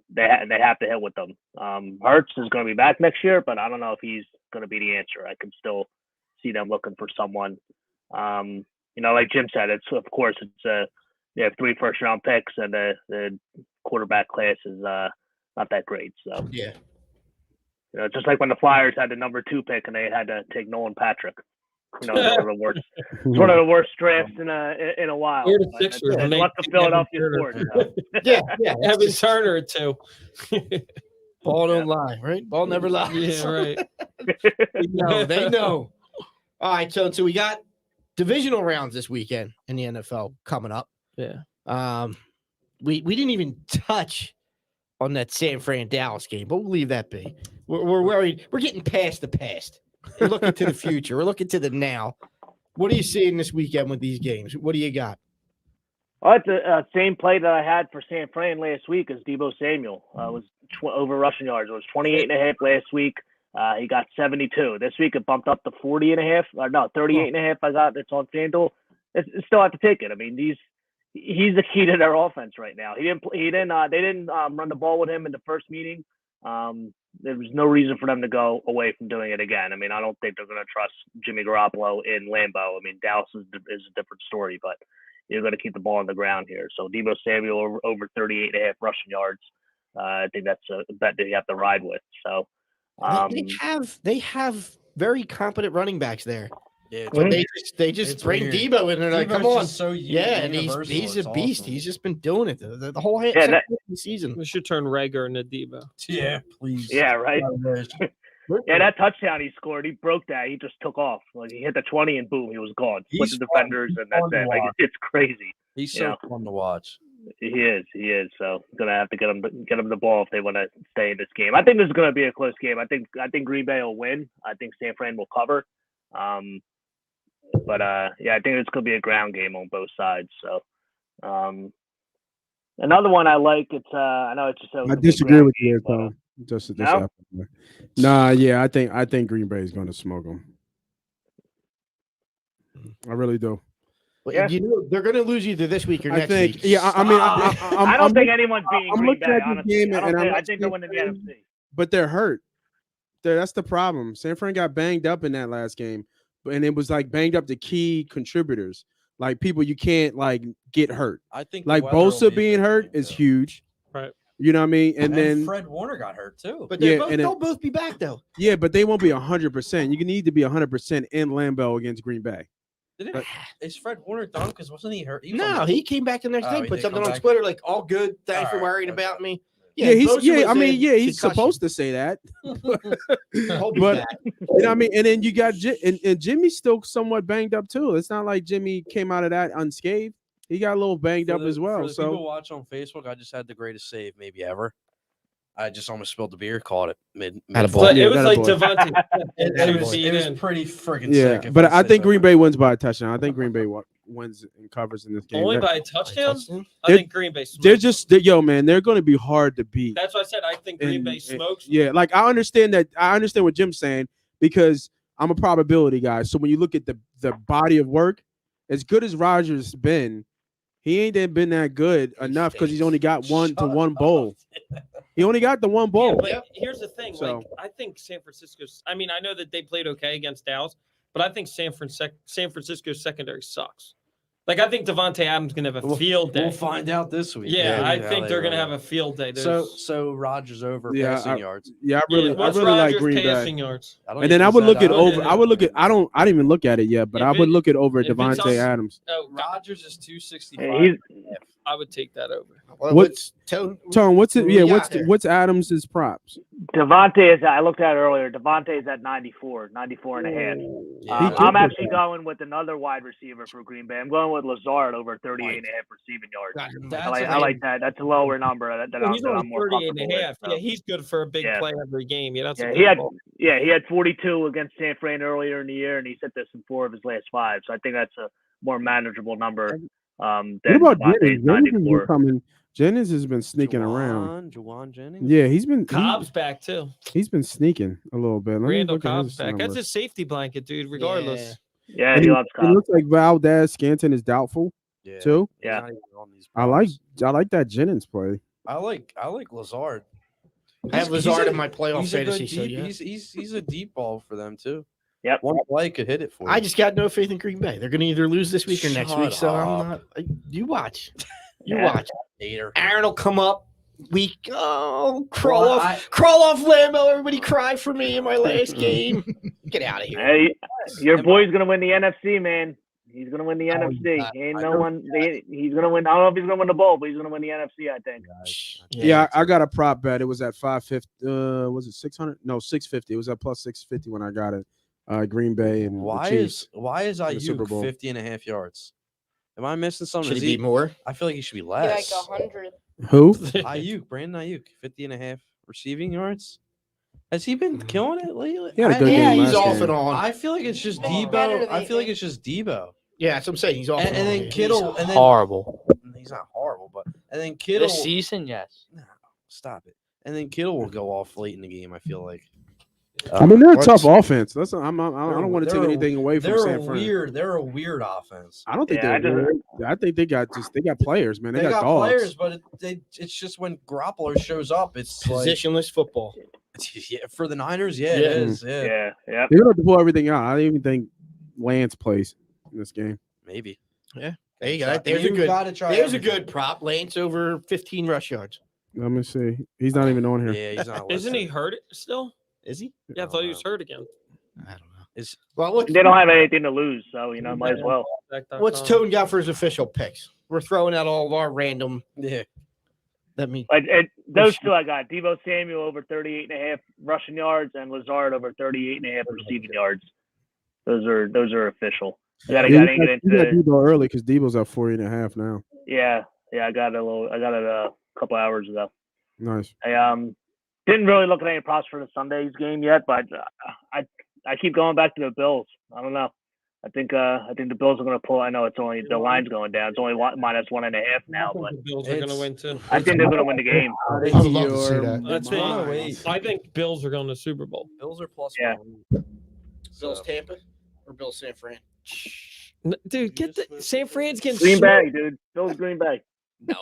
they have to hit with them. Hurts is going to be back next year, but I don't know if he's going to be the answer. I can still see them looking for someone. Like Jim said, they have 3 first-round picks, and the quarterback class is not that great. So Yeah. Just like when the Flyers had the number 2 pick and they had to take Nolan Patrick. It's one of the worst. It's one of the worst drafts in a while. Or the Sixers. It's what the Philadelphia Sports. Yeah. Evan Turner too. Ball don't lie, right? Ball never lies. Yeah, right. They know. All right, so we got divisional rounds this weekend in the NFL coming up. Yeah. We didn't even touch on that San Fran Dallas game, but we'll leave that be. We're worried. We're getting past the past. We're looking to the future. We're looking to the now. What are you seeing this weekend with these games? What do you got? Well, it's the same play that I had for San Fran last week as Deebo Samuel. Was over rushing yards. It was 28.5 last week. He got 72. This week it bumped up to 40.5. 38.5. I got it's on FanDuel. It's still have to take it. I mean, he's the key to their offense right now. They didn't run the ball with him in the first meeting. There was no reason for them to go away from doing it again. I mean, I don't think they're going to trust Jimmy Garoppolo in Lambeau. I mean, Dallas is a different story, but you're going to keep the ball on the ground here. So Deebo Samuel over 38.5 rushing yards. I think that's a bet that you have to ride with. So they have very competent running backs there. Yeah, But they just bring weird. Debo in and they're like, come on. So Yeah, and he's a beast. Awesome. He's just been doing it the whole season. We should turn Rager into Debo. Yeah, please. Yeah, right. Yeah, that touchdown he scored, he broke that. He just took off. Like he hit the 20 and boom, he was gone. Split the defenders and that's it. Like it's crazy. He's so fun to watch. He is. So gonna have to get him the ball if they want to stay in this game. I think this is gonna be a close game. I think Green Bay will win. I think San Fran will cover. But I think it's gonna be a ground game on both sides. So another one I like. It's I know it's just. I disagree with you, game, Tom. Just no? Yeah, I think Green Bay is going to smoke them. I really do. Well, Yeah. They're going to lose either this week or I next think. week. Yeah, I mean, I don't think anyone's beating I'm Green looking Bay. at this Honestly, game and I think they're winning the NFC. but they're hurt. That's the problem. San Fran got banged up in that last game, and it was like banged up the key contributors, like people you can't like get hurt. I think Like the weather will Bosa be being a big hurt thing, is too. huge. Right. You know what I mean? And then Fred Warner got hurt too. But Yeah, they'll both be back, though. yeah, but they won't be 100%. You need to be 100% in Lambeau against Green Bay. Is Fred Warner done? Because wasn't he hurt? No, he came back the next Oh, day, he put did something come on back? Twitter like, all good. Thanks for All right, worrying okay. about me. He's Bosa was in he's concussion. supposed to say that. He'll be but- back. You know what I mean? And then you got and Jimmy's still somewhat banged up too. It's not like Jimmy came out of that unscathed. He got a little banged up as well. For the people So watch on Facebook, I just had the greatest save maybe ever. I just almost spilled the beer, caught it mid. Attaboy. But Yeah, it was that like boy. Devontae. It was pretty freaking yeah, sick. but I think Green Bay wins by a touchdown. I think Green Bay wins and covers in this game. Only They're- by a touchdown? I They're- think Green Bay smokes. They're just man. They're going to be hard to beat. That's why I said I think Green And- Bay smokes. Yeah, like I understand that. I understand what Jim's saying because I'm a probability guy. So when you look at the body of work, as good as Rodgers been, he ain't been that good enough because he's only got one bowl. He only got the one Yeah, bowl. but here's the thing. So- Like, I think San Francisco's. I mean, I know that they played okay against Dallas, but I think San Francisco's secondary sucks. Like, I think Devontae Adams gonna have a field day. We'll find out this week. Yeah, I how think they they're gonna roll. have a field day. So Rodgers over Yeah, passing yards. Yeah, I really what's like Rodgers' Green Bay. passing yards? And then I would look at over. don't- I would look at. I didn't even look at it yet, but If I would it- look at over if it's Devontae on- Adams. Oh, God, Rodgers is 265. He's I would take that over. What's Tone? What's it? What Yeah, we got there? what's Adams's props? Devontae is. I looked at it earlier. Devontae is at 94 and a half. Yeah, He I'm did actually that. going with another wide receiver for Green Bay. I'm going with Lazard over 38 and a half receiving yards. I like that. That's a lower number. He's only I'm more 38 comfortable and a half. with. Yeah, he's good for a big Yeah. play every game. Yeah, that's a Yeah, good he had 42 against San Fran earlier in the year, and he's hit this in 4 of his last 5. So I think that's a more manageable number. Than What about Devontae's Jennings? Jennings has been 94. coming. Jennings has been sneaking around. Juwan Jennings. Yeah, he's been Cobb's back too. he's been sneaking a little bit. Let me Randall look at Cobb's his back. That's numbers. his safety blanket, dude. Regardless. Yeah, And he it, loves it Cobb. looks like Valdez Scanton is doubtful Yeah. too. He's Yeah. not even on these I like props. that Jennings play. I like Lazard. I have He's Lazard a- in my playoff he's a good fantasy. So deep- yeah. he's a deep ball for them too. Yep. One play could hit it for you. I just got no faith in Green Bay. They're going to either lose this week or next Shut week. So I'm up. not. You watch. You Yeah. watch. hater. Aaron will come up week. Oh, crawl Well, off Lambeau. Everybody cry for me in my last game. Get out of here. Hey, your boy's gonna win the NFC, man. He's gonna win the NFC. yeah. Ain't I no know one. He's gonna win. I don't know if he's gonna win the bowl, but he's gonna win the NFC. I think. Yeah, I got a prop bet. It was at 550. Was it 600? No, 650. It was at plus 650 when I got it. Green Bay and Why the is Chiefs. Ayuk Super Bowl. 50 and a half yards? Am I missing something? Should Is he be more? I feel like he should be Like less. 100. Who? Ayuk, Brandon Ayuk, 50 and a half receiving yards. Has he been killing it lately? He had a good Yeah, game he's last off game. and on. I feel like it's just He's better Debo. than I feel like anything. it's just Debo. Yeah, that's what I'm saying. He's off And, and and on. then He's Kittle, and then Horrible. he's not horrible, but and then Kittle. This season, yes. No, stop it. And then Kittle will go off late in the game. I feel like. I mean, they're a What's- tough offense. That's I don't want to take They're a- anything away from They're San a Fran. weird. They're a weird offense. I don't think Yeah, I think they got players, man. They, They got dogs. players, but it's just when Garoppolo shows up, it's like positionless football. yeah, for the Niners. Yeah, Yeah. it is. Yeah, Yeah. Yeah. They're gonna have to pull everything out. I don't even think Lance plays in this game. maybe. There you go. There's a You good. gotta try There's a everything. good prop. Lance over 15 rush yards. Let me see. He's not even on here. Yeah, he's not. Isn't he listed. hurt still? Is he? Yeah, I thought he was hurt again. I don't know. Is Well, look, They don't have anything to lose, so might as well. what's Tone got for his official picks? We're throwing out all of our random. yeah. That mean But those two I got: Debo Samuel over 38 and a half rushing yards, and Lazard over 38 and a half receiving yards. Those are official. I Yeah, gotta you get got into. Debo early because Debo's at 40.5 now. Yeah. I got it a couple hours ago. Nice. I didn't really look at any props for the Sunday's game yet, but I keep going back to the Bills. I don't know. I think the Bills are going to pull. I know it's only the line's going down. It's only minus 1.5 now, but The Bills are going to win too. I think they're going to win the game. I would love to see that. That's Come it. on, wait. I think Bills are going to Super Bowl. Bills are plus Yeah. one. Bills Tampa or Bills San Fran? Dude, get the San Fran's getting Green smoked. Bay, dude. Bills Green Bay. No.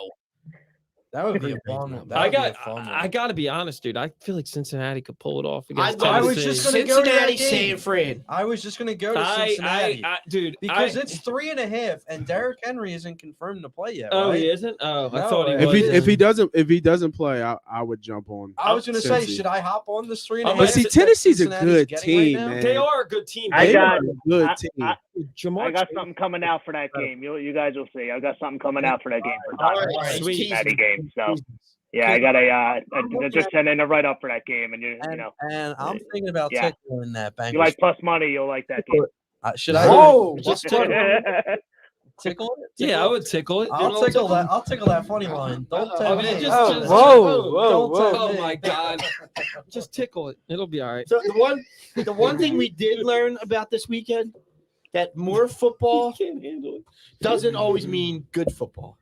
That would be a fun one. That I would be a got. fun one. I got to be honest, dude. I feel like Cincinnati could pull it off against I was Tennessee. just gonna go to that Cincinnati, game. San Fran. I was just gonna go to Cincinnati dude, because it's 3.5, and Derrick Henry isn't confirmed to play yet. Oh, right? he isn't. Oh, I No, thought he if was. If he doesn't play, I would jump on. I was gonna say, Cincy. should I hop on this 3.5? But But see, that Tennessee's a Cincinnati's good getting team, right now? man. They are a good team. I They got- are a good I- team. Jamar I got Chase- something coming out for that game. You guys will see. I got something coming out for that game for All Dodgers right, sweet. Cincinnati game. So yeah, I got just send in a write up for that game, and And I'm thinking about Yeah. tickling that Bengals. you like plus money, you'll like that game. Should I Whoa, just tickle tickle. it? Yeah, I would tickle it. I'll tickle that. I'll tickle that funny line. Don't I tell mean, me. just, Oh, just- whoa, don't whoa, tell- whoa. Oh my god! Just tickle it. It'll be all right. So the one thing we did learn about this weekend that more football Can't handle it. doesn't always mean good football.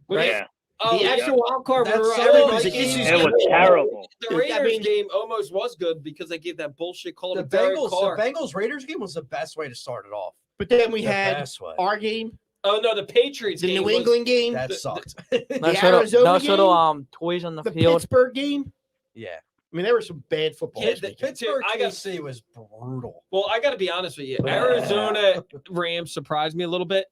Right? Yeah, Oh, The extra wild card That's where so everybody's like, lucky. this is it was good. terrible. The Dude, Raiders I mean- game almost was good because they gave that bullshit call The to Derek Carr. Bengals Raiders game was the best way to start it off. But then we The had best way. our game, Oh no, the Patriots the game New was- England game, That the- sucked. Nice Arizona little game? toys on the the field. Pittsburgh game. yeah. I mean, there were some bad football. Yeah, this the weekend. Pittsburgh I got- KC was brutal. Well, I got to be honest with you. Arizona Rams surprised me a little bit.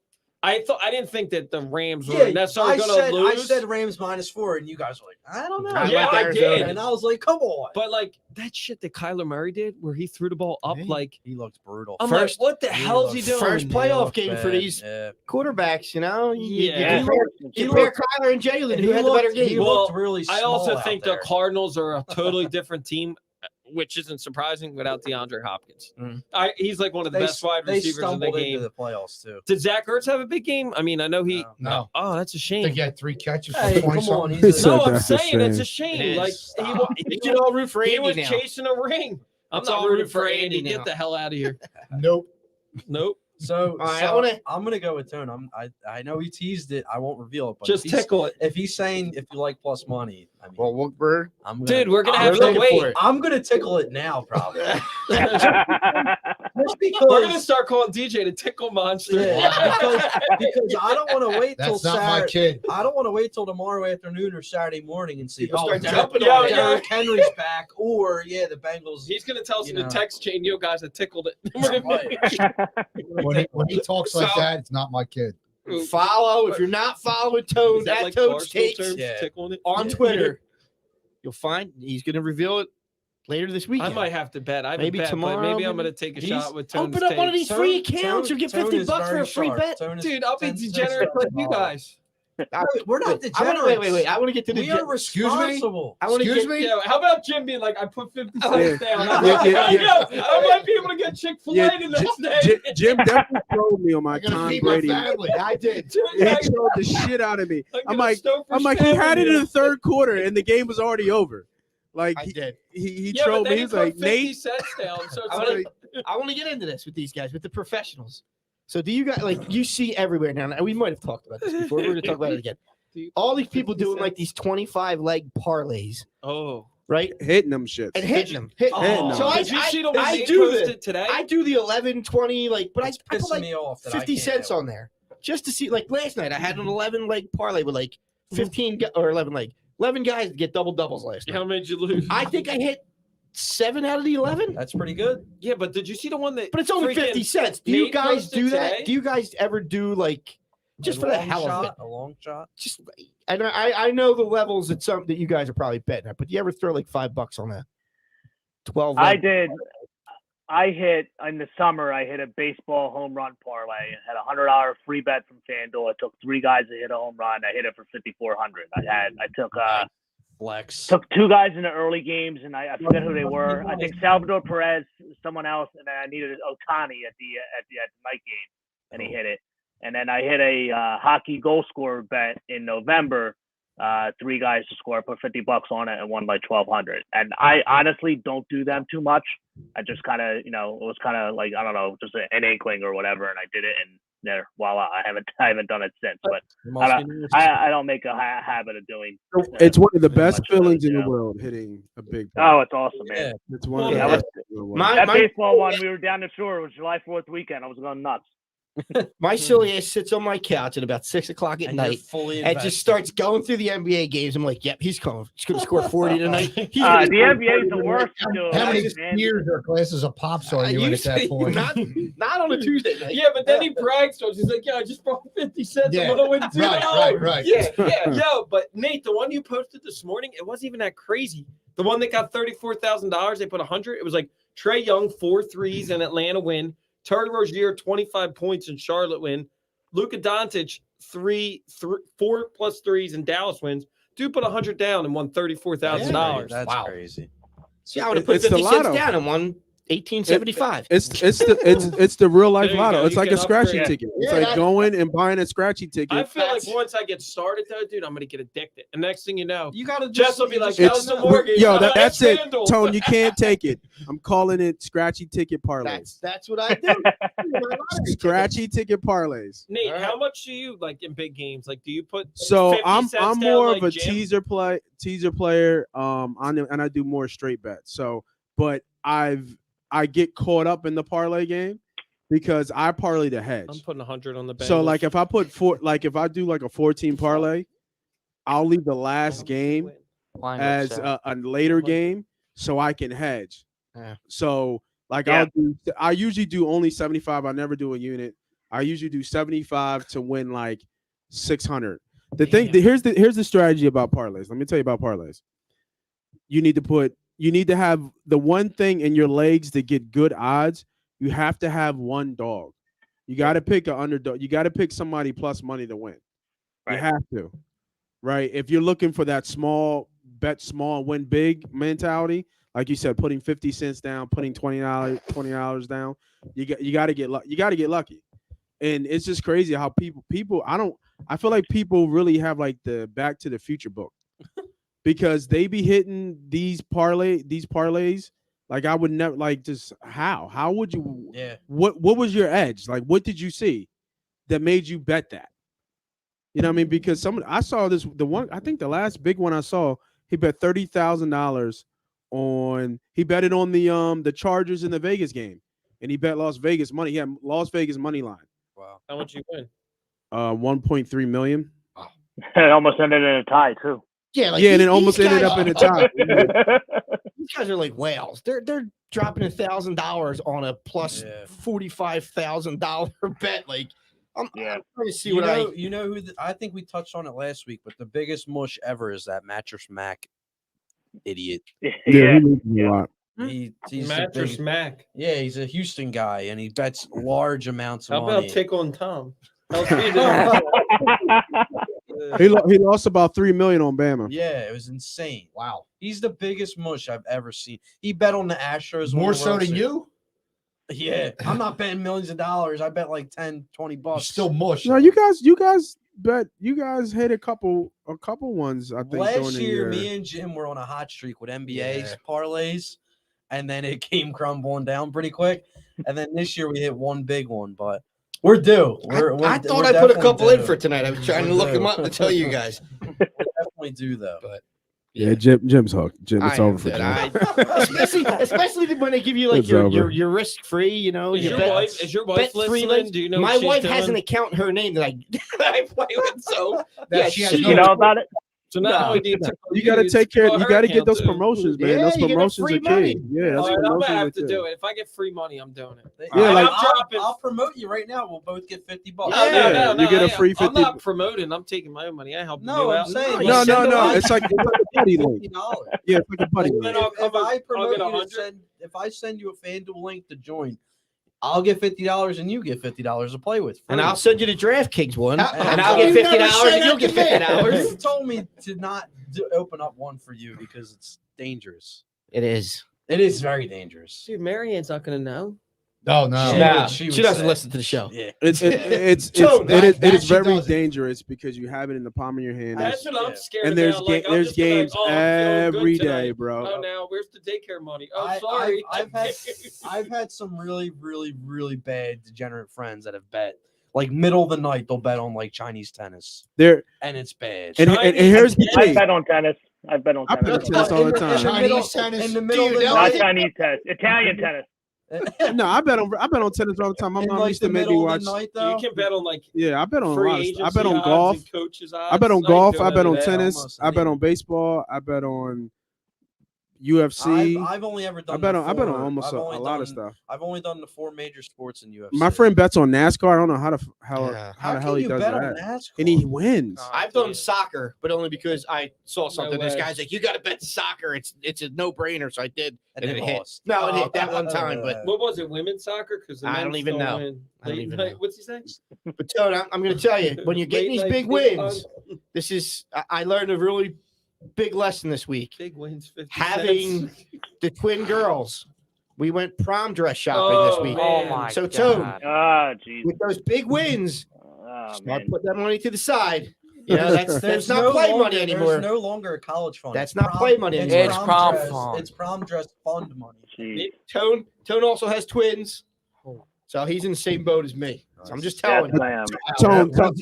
I didn't think that the Rams were necessarily going to lose. I said Rams -4, and you guys were like, I don't know. Yeah, I did. And I was like, come on. But like that shit that Kyler Murray did, where he threw the ball up, like He looked brutal. I'm First- like, what the hell is he doing? First playoff game for bad. these Yeah. quarterbacks, you know. Yeah. You compare Kyler and Jalen, who had the better He game. looked really I small also out think there. the Cardinals are a totally different team, which isn't surprising without DeAndre Hopkins. He's like one of the best wide they receivers in the stumbled game. into the playoffs too. Did Zach Ertz have a big game? I mean, I know he. No. Oh, that's a They shame. get 3 catches for Hey, 20 come on. something. He He's said No, I'm that's a saying it's a shame. shame. It Like is. he, You can all root for he Andy was now. chasing a ring. I'm Let's not all rooting root for for Andy. Andy Get now. the hell out of here. Nope. Nope. So, right, I'm gonna go with Tone. I know he teased it. I won't reveal it, but Just if he's- tickle it. If he's saying if you like plus money, I mean, Well, we're I'm gonna, Dude, we're gonna I'm have to looking wait. for it. I'm gonna tickle it now, probably. Just We're gonna because, start calling DJ the Tickle Monster. because I don't want to wait till That's not my Saturday. kid. I don't want to wait till tomorrow afternoon or Saturday morning and see. People Oh, start Derrick, jumping on it. Derrick Henry's back, or the Bengals. He's gonna tell us in You the know. text chain, you guys that tickled it. When he talks like So- that, it's not my kid. follow. If you're not following Toad, Is that at like Toad Barstool Takes terms, Yeah. tickling it? on Twitter, you'll find he's going to reveal it later this I weekend. might have to bet. I haven't Maybe bet, but tomorrow, maybe I'm maybe. gonna take a He's- shot with Tone's Open up one of these takes. free accounts. You'll get $50 for a free bet. Dude, I'll be degenerate like you guys. We're not I degenerate. wanna, wait. I want to get to the. We are Excuse me? responsible. I want to Excuse get. me? Yeah, how about Jim being like, I put 50 Yeah. cents down. Yeah. Yo, I might be able to get Chick-fil-A Yeah, the next day. Jim definitely trolled me on my I'm gonna Tom feed Brady. my family. I did. He trolled the shit out of me. I'm like, he had it in the third quarter and the game was already over. Like I did. he Yeah, trolled but me. then he He's put like, 50 Nate, cents down. So it's I like, wanna- I want to get into this with these guys, with the professionals. So do you guys you see everywhere now? We might have talked about this before. We're going to talk about it again. All these people doing like these 25 leg parlays, oh. right? hitting them shits. And hitting them. Oh. So Did you see the one I they do posted the today? I do the 11, 20, but It's I put pissing like me off that I 50 can't cents do it. on there just to see. Like last night, I had an 11 leg parlay with like 15 or 11 leg. 11 guys to get double doubles last night. How many did you lose? I think I hit 7 out of the 11, That's pretty good. Yeah, but did you see the one that? but it's only freaking 50 cents. Do you Nate guys posted do that? today? Do you guys ever do like just for the hell of it? A long shot. Just I know the levels at some that you guys are probably betting at, but do you ever throw like $5 on a 12? I did. I hit in the summer. I hit a baseball home run parlay. I had $100 free bet from FanDuel. I took 3 guys to hit a home run. I hit it for $5,400. I took 2 guys in the early games, and I forget who they were. I think Salvador Perez, someone else, and then I needed Otani at the night game, and he hit it. And then I hit a hockey goal scorer bet in November. 3 guys to score. I put $50 on it and won like $1,200. And I honestly don't do them too much. I just kind of, it was kind of like, I don't know, just an inkling or whatever, and I did it, and there, voila, I haven't done it since. But I don't make a habit of doing. It's one of the best much of feelings it, in the yeah. world hitting a big. Oh, it's awesome, man. It's one of the Yeah. best things in the world. That My baseball one, we were down the shore. It was July 4th weekend. I was going nuts. my silly ass sits on my couch at about 6 o'clock at And you're night. fully And invested. just starts going through the NBA games. I'm like, yep, he's coming. He's going to score 40 tonight. He's The gonna score NBA is the 40 worst. How to do many it, man. years or classes of pops are you in at that point? Not on a Tuesday night. Yeah, but then he brags to us. He's like, "Yeah, I just brought 50 cents. Yeah. I'm gonna win $2." Right. Yeah. Yo, but Nate, the one you posted this morning, it wasn't even that crazy. The one that got $34,000, they put 100. It was like Trey Young 4 threes and Atlanta win. Terry Rozier 25 points in Charlotte win. Luka Doncic 4 plus threes and Dallas wins. Dude put 100 down and won $34,000. That's Wow. crazy. See, I would have put It's the 50 cents lotto. down and won $18.75. It's the real life There you lotto. go. It's You like can a scratchy upgrade. ticket. It's Yeah, like that- going and buying a scratchy ticket. I feel like once I get started, though, dude, I'm gonna get addicted. And next thing you know, You gotta Jess will be like, It's- "How's the mortgage?" Yo, I'm like, that's it, FanDuel. Tone. You can't take it. I'm calling it scratchy ticket parlays. That's what I do. Scratchy ticket parlays. Nate, All right. how much do you like in big games? Like, do you put So 50 I'm cents down more like of a Jim? teaser player. And I do more straight bets. So, but I get caught up in the parlay game because I parlay the hedge. I'm putting 100 on the Bengals. So like if I put if I do like a 14 parlay, I'll leave the last game as a later game so I can hedge. Yeah. So like Yeah. I usually do only 75. I never do a unit. I usually do 75 to win like 600. Here's the strategy about parlays. Let me tell you about parlays. You need to have the one thing in your legs to get good odds. You have to have one dog. You got to pick an underdog. You got to pick somebody plus money to win. Right. You have to, right? If you're looking for that small bet, small win big mentality, like you said, putting 50 cents down, putting $20 down, you got to get lucky. And it's just crazy how I feel like people really have like the Back to the Future book because they be hitting these parlays. Like I would never how would you? Yeah. What was your edge? Like what did you see that made you bet that? You know what I mean? Because I saw this, I think the last big one I saw, he bet $30,000 on, he bet it on the Chargers in the Vegas game, and he bet Las Vegas money. He had Las Vegas money line. Wow. How much you win? 1.3 million. It almost ended in a tie too. Yeah, like And it these almost ended guys- up in a tie. These guys are like whales. They're dropping $1,000 on a plus Yeah. $45,000 bet. Like, I'm trying to see You know who I think we touched on it last week, but the biggest mush ever is that Mattress Mac idiot. Yeah, he loses a lot. He's the Mattress big- Mac. Yeah, he's a Houston guy, and he bets large amounts of How money. about Tickle and Tom? How's he doing? He lost about $3 million on Bama. Yeah, it was insane. Wow. He's the biggest mush I've ever seen. He bet on the Astros. More so than you? Yeah, I'm not betting millions of dollars. I bet like 10, 20 You're bucks. still mush. No, you guys bet. You guys hit a couple ones. I think Last during the year, year. me and Jim were on a hot streak with NBA Yeah. parlays, and then it came crumbling down pretty quick. And then this year we hit one big one, but we're due. I thought I put a couple in for tonight. I was trying to look them up to tell you guys. Definitely do though. Yeah, Jim's hooked. It's I over am for good. Jim. especially when they give you like It's your over. your risk free. You know, Is you your bet- wife? Is your wife bet three listening? legs. Do you know? My what she's wife has an doing? account in her name that I play with. So That she has she- no- You know about it? So now No, we need to. You got to take care. You got to get those promotions, man. Yeah, those you get a promotions free are money. key. Yeah, those All right, I'm promotions gonna are have to key. do it. If I get free money, I'm doing it. Yeah, like- I'll promote you right now. We'll both get $50. Yeah, you get a free I'm 50 not promoting. I'm taking my own money. I help No, you I'm out. saying No, you send no. them It's like a buddy link. $50. Yeah, it's like a buddy Then link. I'll come If I I'll promote get you to 100. if I send you a FanDuel link to join, I'll get $50 and you get $50 to play with. and free. I'll send you the DraftKings one, How- and how I'll get you never $50 said and you'll that get to me? $50. You told me to not open up one for you because it's dangerous. It is. It is very dangerous. Dude, Marianne's not gonna know. No, no. She Nah, would- she would doesn't say- listen to the show. Yeah. So that it is she very doesn't. dangerous because you have it in the palm of your hand. That's what I'm Yeah. scared And of there's now. Like, I'm there's just gonna be like, games oh, I'm feeling good every day, tonight. bro. Oh, now where's the daycare money? Oh, I- sorry. I've had some really, really, really bad degenerate friends that have bet like middle of the night. They'll bet on like Chinese tennis, There and it's bad. and here's the I thing. bet on tennis. I bet on I bet on tennis. tennis all the time. Chinese tennis. in the middle of Dude, the that Not was- Chinese tennis. Italian tennis. No, I bet on tennis all the time. My in mom like used the to make me middle watch. of the night, you though. can bet on like Yeah, I bet on a free lot of agency stuff. I bet on odds golf. and coaches I bet on odds. golf. ain't I bet doing on any of that. tennis. almost I bet any. on baseball. I bet on UFC. I've only ever done. I bet on four- almost I've a only lot of done- stuff. I've only done the 4 major sports in UFC. My friend bets on NASCAR. I don't know how Yeah. the hell can he you does bet on that, NASCAR? and he wins. I've done soccer, but only because I saw something. This way. guy's like, "You got to bet soccer. It's a no brainer." So I did, And and it it hit. lost. No, it hit that one time. But What was it? Women's soccer? Because I don't even know. I don't Late even night- know. What's he saying? Tone, I'm going to tell you, when you're getting Late these night big ping wins, pong. this is I learned a really big lesson this week. Big wins. 50 Having cents. the twin girls, we went prom dress shopping this week. Oh Man. my So, god. Tone, Ah, jeez. with those big wins, Oh, start man. putting that money to the side. You know, that's There's not no play longer, money anymore. There's no longer a college fund. That's It's not play money it's anymore. It's prom dress, fund. It's prom dress fund money. Jeez. Tone also has twins, so he's in the same boat as me. So I'm just Yes, telling you. I am.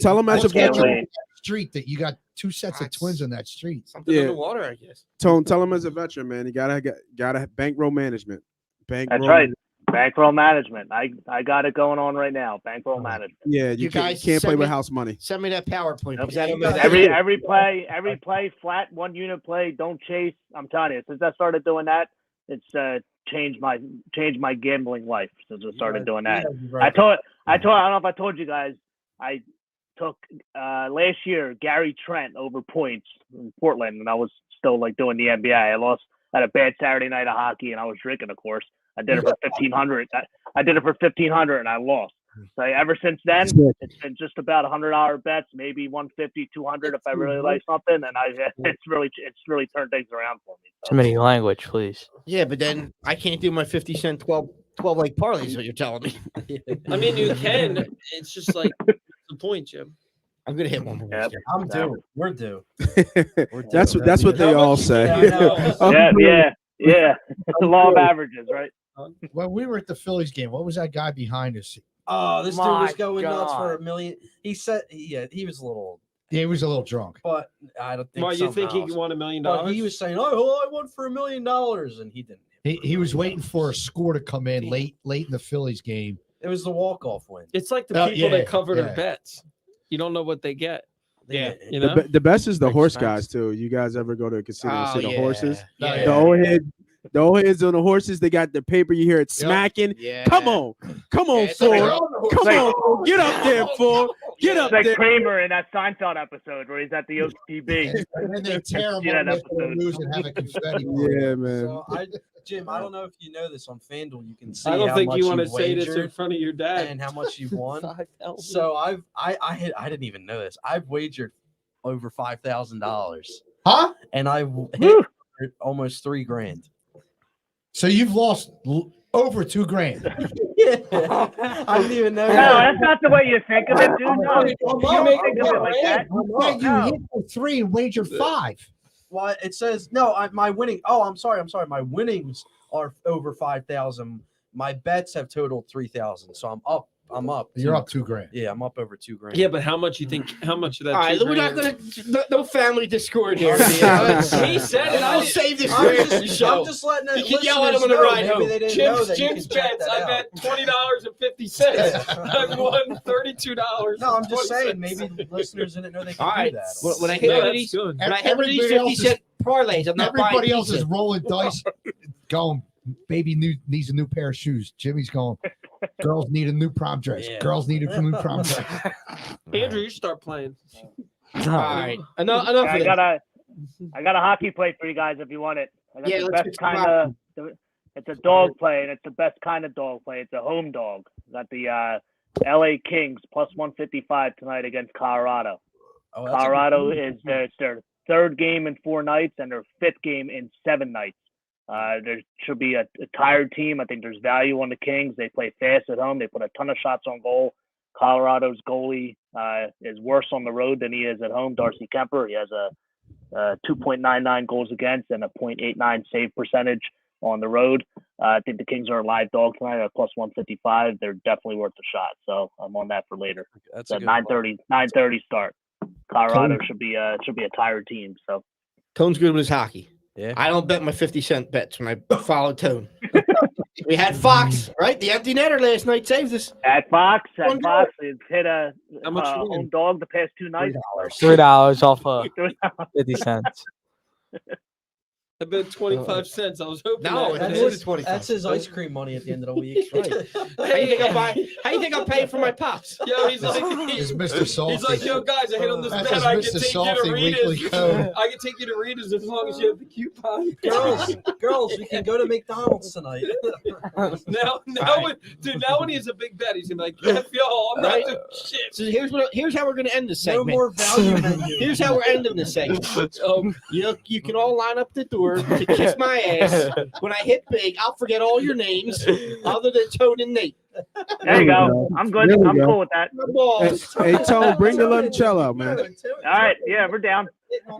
Tell him as a I can't veteran. wait. Street that you got 2 sets of twins on that street. Something Yeah. in the water, I guess. Tell him as a veteran, man. You gotta bankroll management. That's Bankroll right. Bankroll management. I got it going on right now. Bankroll management. Yeah, You guys can't play send with me- house money. Send me that PowerPoint. Yep. because I don't know Every- that. Every play flat, 1 unit play. Don't chase. I'm telling you, since I started doing that, it's changed my gambling life since I started doing that. Right. I don't know if I told you guys, I took last year Gary Trent over points in Portland, and I was still like doing the NBA. I had a bad Saturday night of hockey, and I was drinking, of course. I did it for 1,500. I did it for 1,500, and I lost. So ever since then, it's been just about $100 bets, maybe 150, 200 if I really like something, and it's really turned things around for me. So. Too many language, please. Yeah, but then I can't do my 50-cent 12 leg parlays. Is what you're telling me? I mean, you can. It's just like the point, Jim. I'm gonna hit one more. Yep. I'm due. We're due. That's what they all say. Yeah. It's the law of averages, right? When we were at the Phillies game, what was that guy behind us? Oh, this dude My was going nuts for God. $1 million. He said, he was a little, Yeah, he was a little drunk. but I don't think. Why you think he somehow- won $1 million? But he was saying, "Oh, I won for $1 million," and he didn't. He was waiting for a score to come in late in the Phillies game. It was the walk-off win. It's like the people yeah, that cover yeah. their bets. You don't know what they get. Yeah. You know. The best is the Makes horse sense. guys too. You guys ever go to a casino and see the horses? Yeah. The old heads on the horses. They got the paper. You hear it smacking. Yeah. Come on, it's Ford. like- Come on, get up there, Ford. Get up It's like there. Kramer in that Seinfeld episode where he's at the OTB. And then they tear him Yeah, up that after they episode. lose and have a confetti. Yeah, man. So Jim, I don't know if you know this on FanDuel. You can see. I don't how think much you want to you've say this in wagered front of your dad. and how much you've won. 5,000. So I didn't even know this. I've wagered over $5,000, Huh? and I hit almost $3,000. So you've lost over $2,000. I didn't even know. No, that. that's not the way you think of it, dude. No, you make think of it like that. You hit for 3 and wagered 5. Well, it says no. My winning. Oh, I'm sorry. My winnings are over 5,000. My bets have totaled 3,000. So I'm up. You're up $2,000. Yeah, I'm up over $2,000. Yeah, but how much you think? How much of that? All right, we're not $2,000 gonna no family discord here. He said it. I'll save this I'm for just, the show. I'm just letting You can yell at him on listeners the know. ride Maybe home. they didn't know that you Jim's can check bets. that I out. bet $20.50. I won $32. No, I'm just saying. Maybe listeners didn't know they could All right. do that. Well, when I hit No, one of that's these, good. when I hit one of these Everybody else 50-cent parlays, I'm not buying Everybody else is pizza. rolling dice, going, baby needs a new pair of shoes. Jimmy's going, girls need a new prom dress. Yeah. Girls need a new prom dress. Andrew, you start playing. All right, enough of I this. got a hockey play for you guys if you want it. I got Yeah, the let's best get kind of. It's a dog play, and it's the best kind of dog play. It's a home dog. Got the LA Kings plus 155 tonight against Colorado. Oh, that's a good Colorado move. is their third game in 4 nights and their 5th game in 7 nights. There should be a tired team. I think there's value on the Kings. They play fast at home. They put a ton of shots on goal. Colorado's goalie is worse on the road than he is at home. Darcy Kemper. He has a 2.99 goals against and a .89 save percentage on the road. I think the Kings are a live dog tonight at plus 155. They're definitely worth a shot. So I'm on that for later. That's It's a a good play. 9:30 start. Colorado should be a tired team. So Tone's good with his hockey. Yeah. I don't bet my 50-cent bets when I follow Tone. We had Fox, right? The empty netter last night saved us. at Fox, One it's hit a How much you win? home dog the past 2 nights. $3 off 50 cents. I bet 25 cents. I was hoping. No, that. it That's is his, 25. that's his ice cream money at the end of the week. How you think I'm paying for my pops? Yo, he's like, Is Mr. Salty. he's like, yo, guys, I hit on this That's bet. his I can Mr. take Salty you to weekly Rita's. code. I can take you to Rita's as long as you have the coupon. girls, we can go to McDonald's tonight. now, Right. when he has a big bet, he's gonna be like, F y'all, I'm Right. not doing shit. So here's how we're gonna end this No segment. more value menu. Here's how we're ending this segment. You can all line up the door to kiss my ass. When I hit big, I'll forget all your names other than Tone and Nate. There you go. I'm good. There we I'm go. cool with that. The balls. Hey, Tone, bring the limoncello, man. All right. Yeah, we're down. Yeah,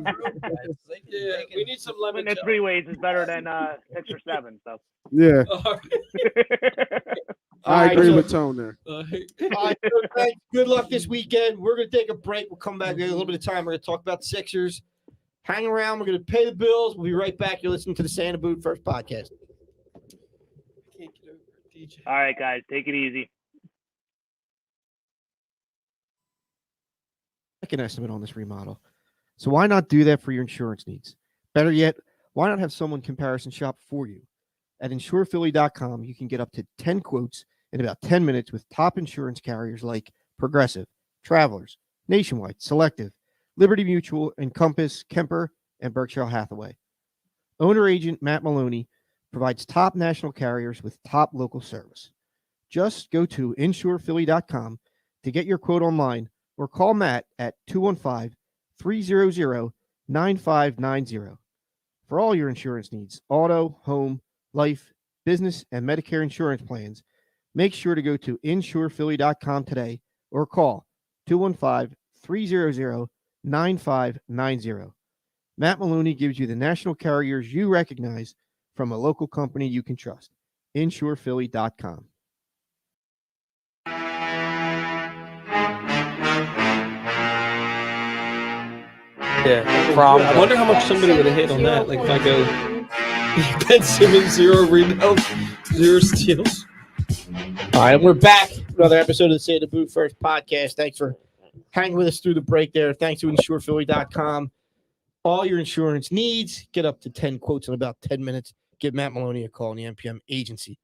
we need some lemon. Winning at 3 ways is better than 6 or 7. So. Yeah, All I right, agree so- with Tone there. right. All right, so thanks. Good luck this weekend. We're going to take a break. We'll come back in a little bit of time. We're going to talk about the Sixers. Hang around. We're going to pay the bills. We'll be right back. You're listening to the Santa Boot First Podcast. Can't get over it, DJ. All right, guys. Take it easy. An estimate on this remodel. So why not do that for your insurance needs? Better yet, why not have someone comparison shop for you? At insurephilly.com, you can get up to 10 quotes in about 10 minutes with top insurance carriers like Progressive, Travelers, Nationwide, Selective, Liberty Mutual, Encompass, Kemper, and Berkshire Hathaway. Owner agent Matt Maloney provides top national carriers with top local service. Just go to insurephilly.com to get your quote online or call Matt at 215-300-9590. For all your insurance needs, auto, home, life, business, and Medicare insurance plans, make sure to go to insurephilly.com today or call 215-300-9590. Matt Maloney gives you the national carriers you recognize from a local company you can trust. insurephilly.com. Yeah. I wonder how much somebody would have hit on that. Like if I go Ben Simmons, 0 rebounds, 0 steals. All right, we're back. Another episode of the Say the Boot First podcast. Thanks for hanging with us through the break there. Thanks to insurephilly.com. All your insurance needs. Get up to 10 quotes in about 10 minutes. Give Matt Maloney a call in the MPM agency.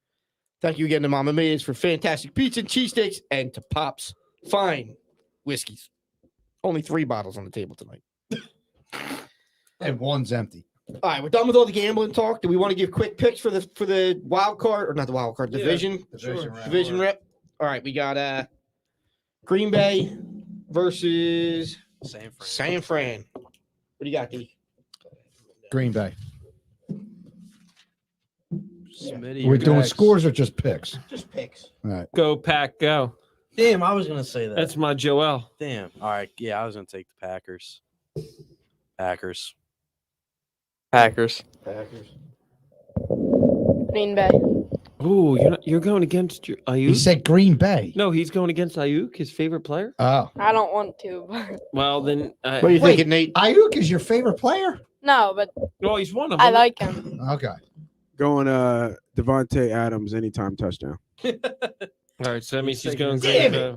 Thank you again to Mama Mia's for fantastic pizza and cheesesteaks, and to Pop's fine whiskeys. Only 3 bottles on the table tonight. And one's empty. All right, we're done with all the gambling talk. Do we want to give quick picks for the wild card, or not the wild card, division? Division rep. All right, we got Green Bay versus San Fran. What do you got, D? Green Bay. Smitty, We're you're doing next. scores or just picks? Just picks. All right. Go Pack, go. Damn, I was gonna say that. That's my Joel. Damn. All right. Yeah, I was gonna take the Packers. Packers. Packers. Green Bay. Ooh, you're going against your He Ayuk? said Green Bay. No, he's going against Ayuk, his favorite player. Oh. I don't want to, but Well, then, What are you Wait. thinking, Nate? Ayuk is your favorite player? no, but well, he's one of them. I like him. Okay. Going Devontae Adams anytime touchdown. All right, so that means he's Damn going. it.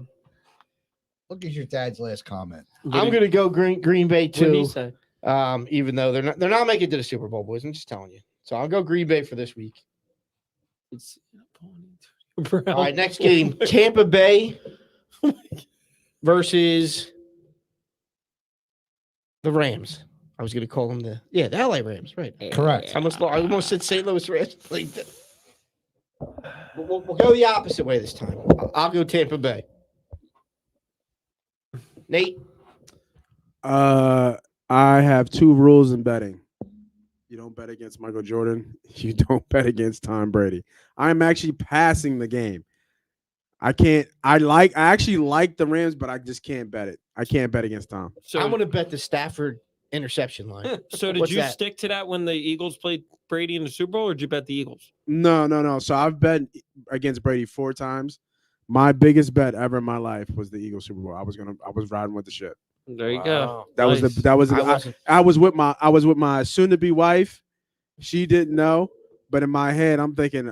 Look at your dad's last comment. I'm going to go Green Bay What did he too. say? Even though they're not making it to the Super Bowl, boys. I'm just telling you. So I'll go Green Bay for this week. It's All right, next game: Tampa Bay versus the Rams. I was going to call them the LA Rams, right? Correct. I almost said St. Louis Rams. Like that. We'll go the opposite way this time. I'll go Tampa Bay. Nate. I have 2 rules in betting. You don't bet against Michael Jordan. You don't bet against Tom Brady. I'm actually passing the game. I actually like the Rams, but I just can't bet it. I can't bet against Tom. So, I'm going to bet the Stafford interception line. so did What's you that? stick to that when the Eagles played Brady in the Super Bowl, or did you bet the Eagles? No. So I've bet against Brady 4 times. My biggest bet ever in my life was the Eagles Super Bowl. I was riding with the ship. There you go. That was I I was with my soon to be wife. She didn't know, but in my head I'm thinking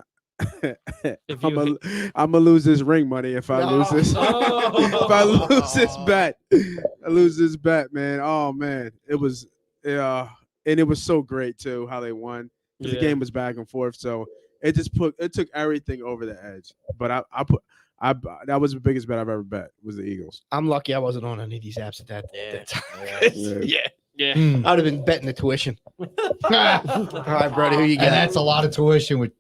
If I'm you- gonna lose this ring money if I lose this. Oh. If I lose this bet, I lose this bet, man. Oh man, it was and it was so great too how they won. The Yeah. game was back and forth, so it took everything over the edge. But that was the biggest bet I've ever bet was the Eagles. I'm lucky I wasn't on any of these apps at that time. Yeah. Yeah. Hmm. I'd have been betting the tuition. All right, brother, who you And got? that's a lot of tuition with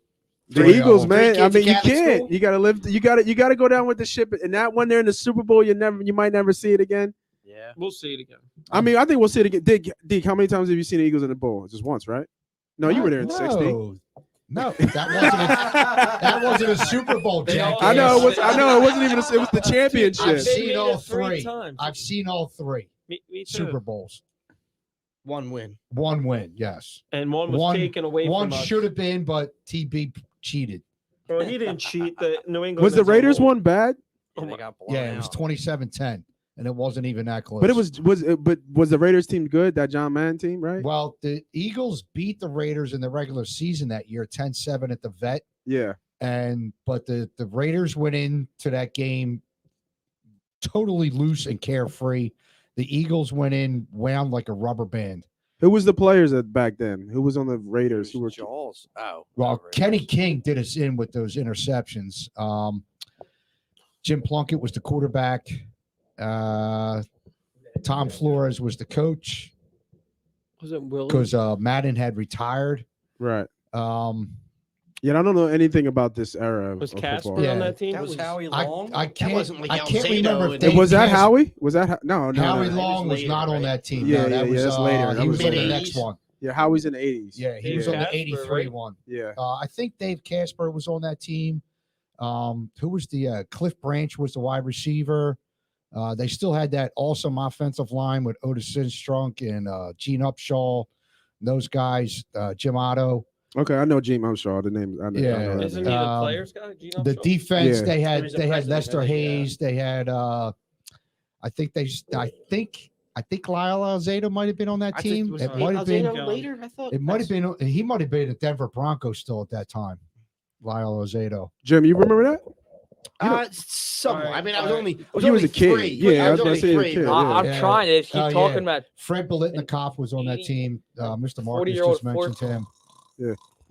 The Three Eagles, of man. Three I kids mean, in you Catholic can't. school? You gotta live. You gotta go down with the ship. And that when they're in the Super Bowl, you might never see it again. Yeah. We'll see it again. I mean, I think we'll see it again. Dig, how many times have you seen the Eagles in the bowl? Just once, right? No, you were there in 60. No, that wasn't a Super Bowl, Jack. I know it was. I know it wasn't even. It was the I've championship. seen all Three three. times. I've seen all 3 Me too. Super Bowls. One win. 1 win, yes. And one was One- taken away One from us. should have been, but TB cheated. Well, he didn't cheat. The New England Was the is a Raiders little- one bad? Oh They my- got blown Yeah, it was out. 27-10, and it wasn't even that close. But was the Raiders team good? That John Madden team, right? Well, the Eagles beat the Raiders in the regular season that year, 10-7 at the Vet. Yeah. But the Raiders went into that game totally loose and carefree. The Eagles went in wound like a rubber band. Who was the players back then? Who was on the Raiders? Who were Jaws? Oh, Well, whatever. Kenny King did us in with those interceptions. Jim Plunkett was the quarterback. Tom Flores was the coach Was it Will? because Madden had retired. right? Um, Yeah, I don't know anything about this era Was of Casper football. Yeah. on that team? That Was was- Howie I Long? can't. wasn't like I can't Alzado remember if and- Dave Was that Casper- Howie? Was that no? Howie no. Long He was was later, not on right? that team. Yeah, no, that yeah, was that's later. That he was was on the later. next one. Yeah, Howie's in the 80s. Yeah, he Dave was on the Casper, 83 right? one. Yeah. I think Dave Casper was on that team. Who was the Cliff Branch was the wide receiver. They still had that awesome offensive line with Otis Strunk and Gene Upshaw. Those guys, Jim Otto. Okay, I know Gene Upshaw. The name. I know Yeah. that Isn't name. he the Um, players guy? Gene The Upshaw? defense Yeah. they He had was the they had president, Lester I think, yeah. Hayes. They had I think Lyle Alzado might have been on that I think team. was It might have been. Alzado later. I thought It might have been. He might have been a Denver Broncos still at that time. Lyle Alzado. Jim, you remember that? Somewhat. I mean, I was Alright. only. You was a only kid. three. Yeah, I was gonna only say a three, kid, but- yeah. I'm Yeah. trying to keep Oh, talking yeah. about Fred Biletnikoff was on that team. Mr. Marcus 40-year-old just mentioned him.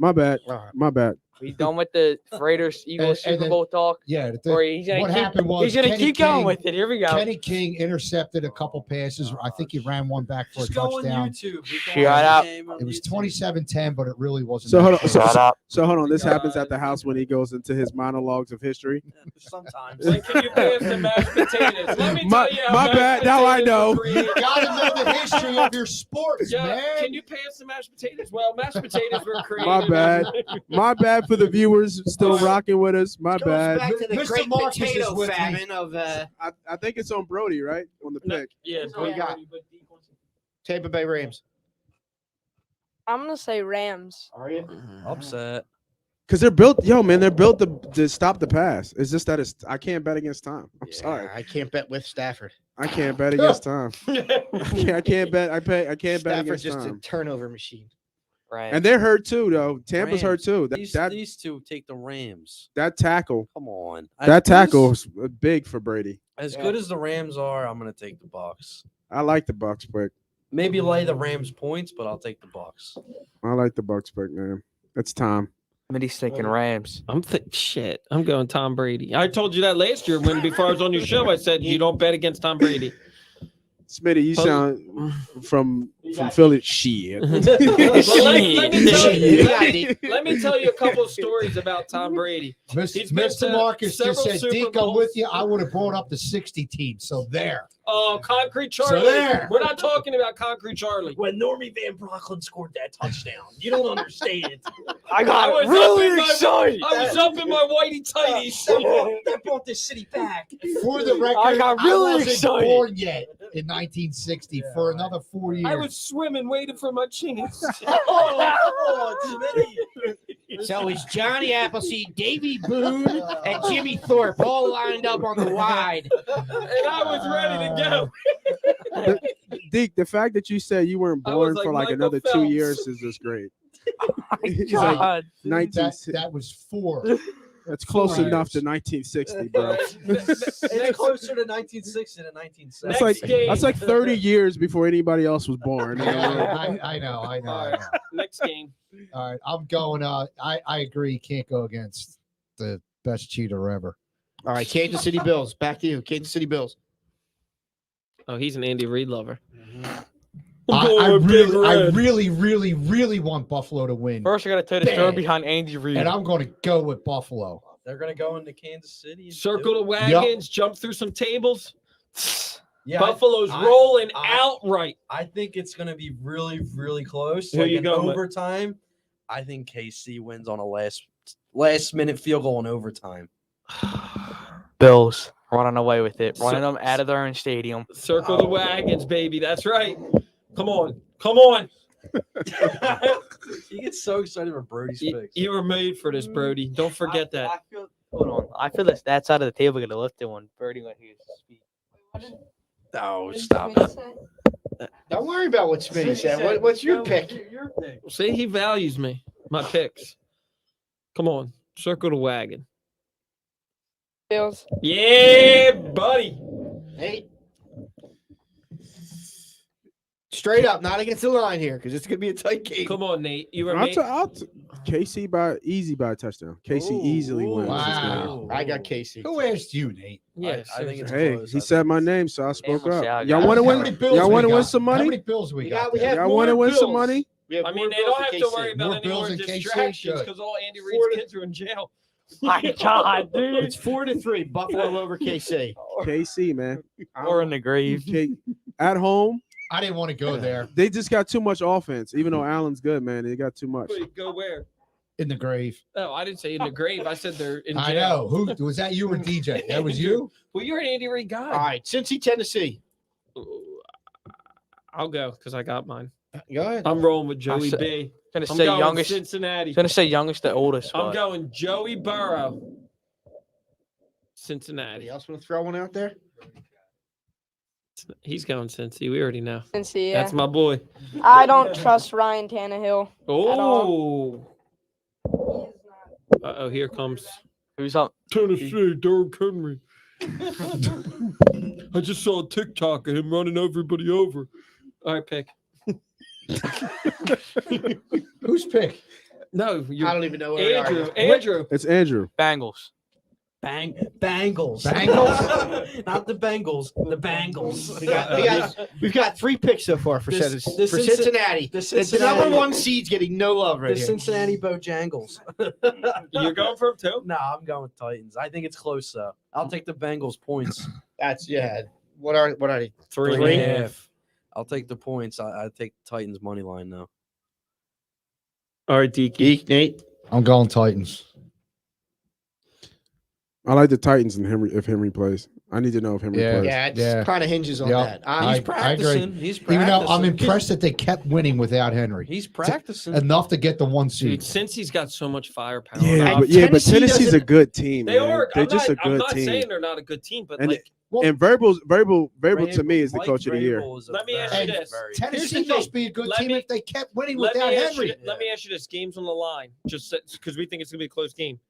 My bad. All right. My bad. we done with the Raiders Eagles And Super then- Bowl talk. Yeah. Or he's gonna what keep, happened was he's gonna Kenny keep going King- with it. Here we go. Kenny King intercepted a couple passes. I think he ran one back for Just a go on touchdown. YouTube. Shut up. It was 27-10, but it really wasn't. So that hold on. close. Shut up. So hold on. This happens at the house when he goes into his monologues of history. Sometimes. When can you pass the mashed potatoes? Let me My- tell you how my mashed bad. Now I potatoes know. were created. You gotta know the history of your sports, Yeah, man. can you pass the mashed potatoes? Well, mashed potatoes were created. My bad. My bad for the viewers still rocking with us. My Goes bad. back to the Mr. great Marcus is potato with me. famine of I think it's on Brody, right? On the pick. Yeah, Who you got? Tampa Bay Rams. I'm gonna say Rams. Are you? Upset. Because they're built, man, they're built to stop the pass. It's just that I can't bet against Tom. I'm sorry. I can't bet with Stafford. I can't bet against Tom. I can't bet. I can't bet Stafford's against just a Tom. turnover machine. Right. And they're hurt too, though. Tampa's hurt too. These two take the Rams. That tackle, Come on. that tackle is big for Brady. As good as the Rams are, I'm gonna take the Bucks. I like the Bucks pick. Maybe lay the Rams points, but I'll take the Bucks. I like the Bucks pick, man. It's Tom. He's thinking Rams. Shit. I'm going Tom Brady. I told you that last year before I was on your show. I said you don't bet against Tom Brady. Smitty, you But- sound from Philly. Shit. But let me tell you, Yeah, let me tell you a couple of stories about Tom Brady. He's been Mr. to Marcus just several said, Super Deke, I'm Bowls. with you. I would have brought up the 60 team. So there. Oh, Concrete Charlie. there. We're not talking about Concrete Charlie. When Normie Van Brocklin scored that touchdown. You don't understand. I got I was really up in my- excited. I was up in my whitey tighties. That brought this city back. For the record, I got really wasn't excited. born yet in 1960 for another 4 years. I was swimming, waiting for my chance. So it's Johnny Appleseed, Davey Boone, and Jimmy Thorpe all lined up on the wide. And I was ready to go. Deke, the fact that you said you weren't I was born like for like Michael another 2 Phelps. years is just great. He's like God. 19. that was 4. That's close 4 enough to years. 1960, bro. It's closer to 1960 than 1970. That's like Next game. that's like 30 years before anybody else was born. I know. All right, next game. All right, I'm going. I agree. You can't go against the best cheater ever. All right, Kansas City Bills. Back to you. Kansas City Bills. Oh, he's an Andy Reid lover. I really want Buffalo to win, First, I got to tell the Bang. story behind Andy Reid. and I'm going to go with Buffalo. They're gonna go into Kansas City. and Circle do the it. wagons, jump through some tables. Yeah, Buffalo's I- rolling I- outright. I think it's gonna be really, really close. Who Like you in going with? overtime. I think KC wins on a last minute field goal in overtime. Bills running away with it, running them out of their own stadium. Circle the wagons, baby. That's right. Come on. Come on. He gets so excited for Brody's picks. You were made for this, Brody. Don't forget that. Hold on. I feel that side of the table going to lift it when Birdie went here to speak. Oh, stop it. Don't worry about what Smitty said. What's your pick? See, he values me. My picks. Come on. Circle the wagon. Bills. Yeah, buddy. Hey. Straight up, not against the line here, because it's gonna be a tight game. Come on, Nate. You were KC by a touchdown. KC easily wins. Wow. I got Casey. Who asked you, Nate? Yes. I think it's Hey, close. he said my name, so I spoke we'll see how up. it Y'all goes. want to How win? many bills Y'all we want to got? win some How money? many bills we got? we have Y'all want to more win some bills. money? We have I more mean, they bills don't have than to KC. worry about More any bills more than KC? distractions Good. because all Andy Reid's kids are in jail. My God, dude. It's 4-3. Buffalo over KC. KC, man. Or in the grave. At home, I didn't want to go there. they just got too much offense. Even though Allen's good, man, they got too much. Wait, go where? In the grave. No, I didn't say in the grave. I said they're in jail. I know. Who was that? You or DJ? That was you. Well, you're an Andy Reid guy. All right, Cincy, Tennessee. I'll go because I got mine. Go ahead. I'm rolling with Joey said- B. Gonna I'm say going youngest. Cincinnati. Gonna say youngest to oldest. I'm but going Joey Burrow. Anybody Cincinnati. else want to throw one out there? He's going Cincy. We already know. Cincy, That's my boy. I don't trust Ryan Tannehill. Oh. Uh-oh, here comes Who's up? Tennessee, Derrick Henry. I just saw a TikTok of him running everybody over. All right, pick. Who's pick? No, I you don't even know where Andrew. Andrew. It's Andrew. Bengals. Bangles. Bengals? Not the Bengals. The Bangles. We've got 3 picks so far for, This- Cincinnati. this For Cinci- Cincinnati. the The Cincinnati- number 1 seed's getting no love right The here. Cincinnati Bojangles. You're going for him too? No, I'm going Titans. I think it's close though. I'll take the Bengals points. That's What are they? 3.5. I'll take the points. I take Titans money line though. All right, Deaky. Geek, Nate. I'm going Titans. I like the Titans and Henry if Henry plays. I need to know if Henry Yeah. plays. Yeah, it Yeah. kind of hinges on Yep. that. I He's agree. practicing. He's Even practicing. though I'm impressed that they kept winning without Henry. He's practicing. Enough to get the 1 Dude, seed. since he's got so much firepower. Yeah, And but Tennessee Tennessee's a doesn't- good team. They man. are. They're I'm just not, a good I'm not team. saying they're not a good team, but And like, And Verbal to me is the coach of the year. Let me ask you And this. Tennessee Here's the must thing. be a good Let team me- if they kept winning Let without me, ask you, Henry. let me ask you this: games on the line, just because we think it's gonna be a close game.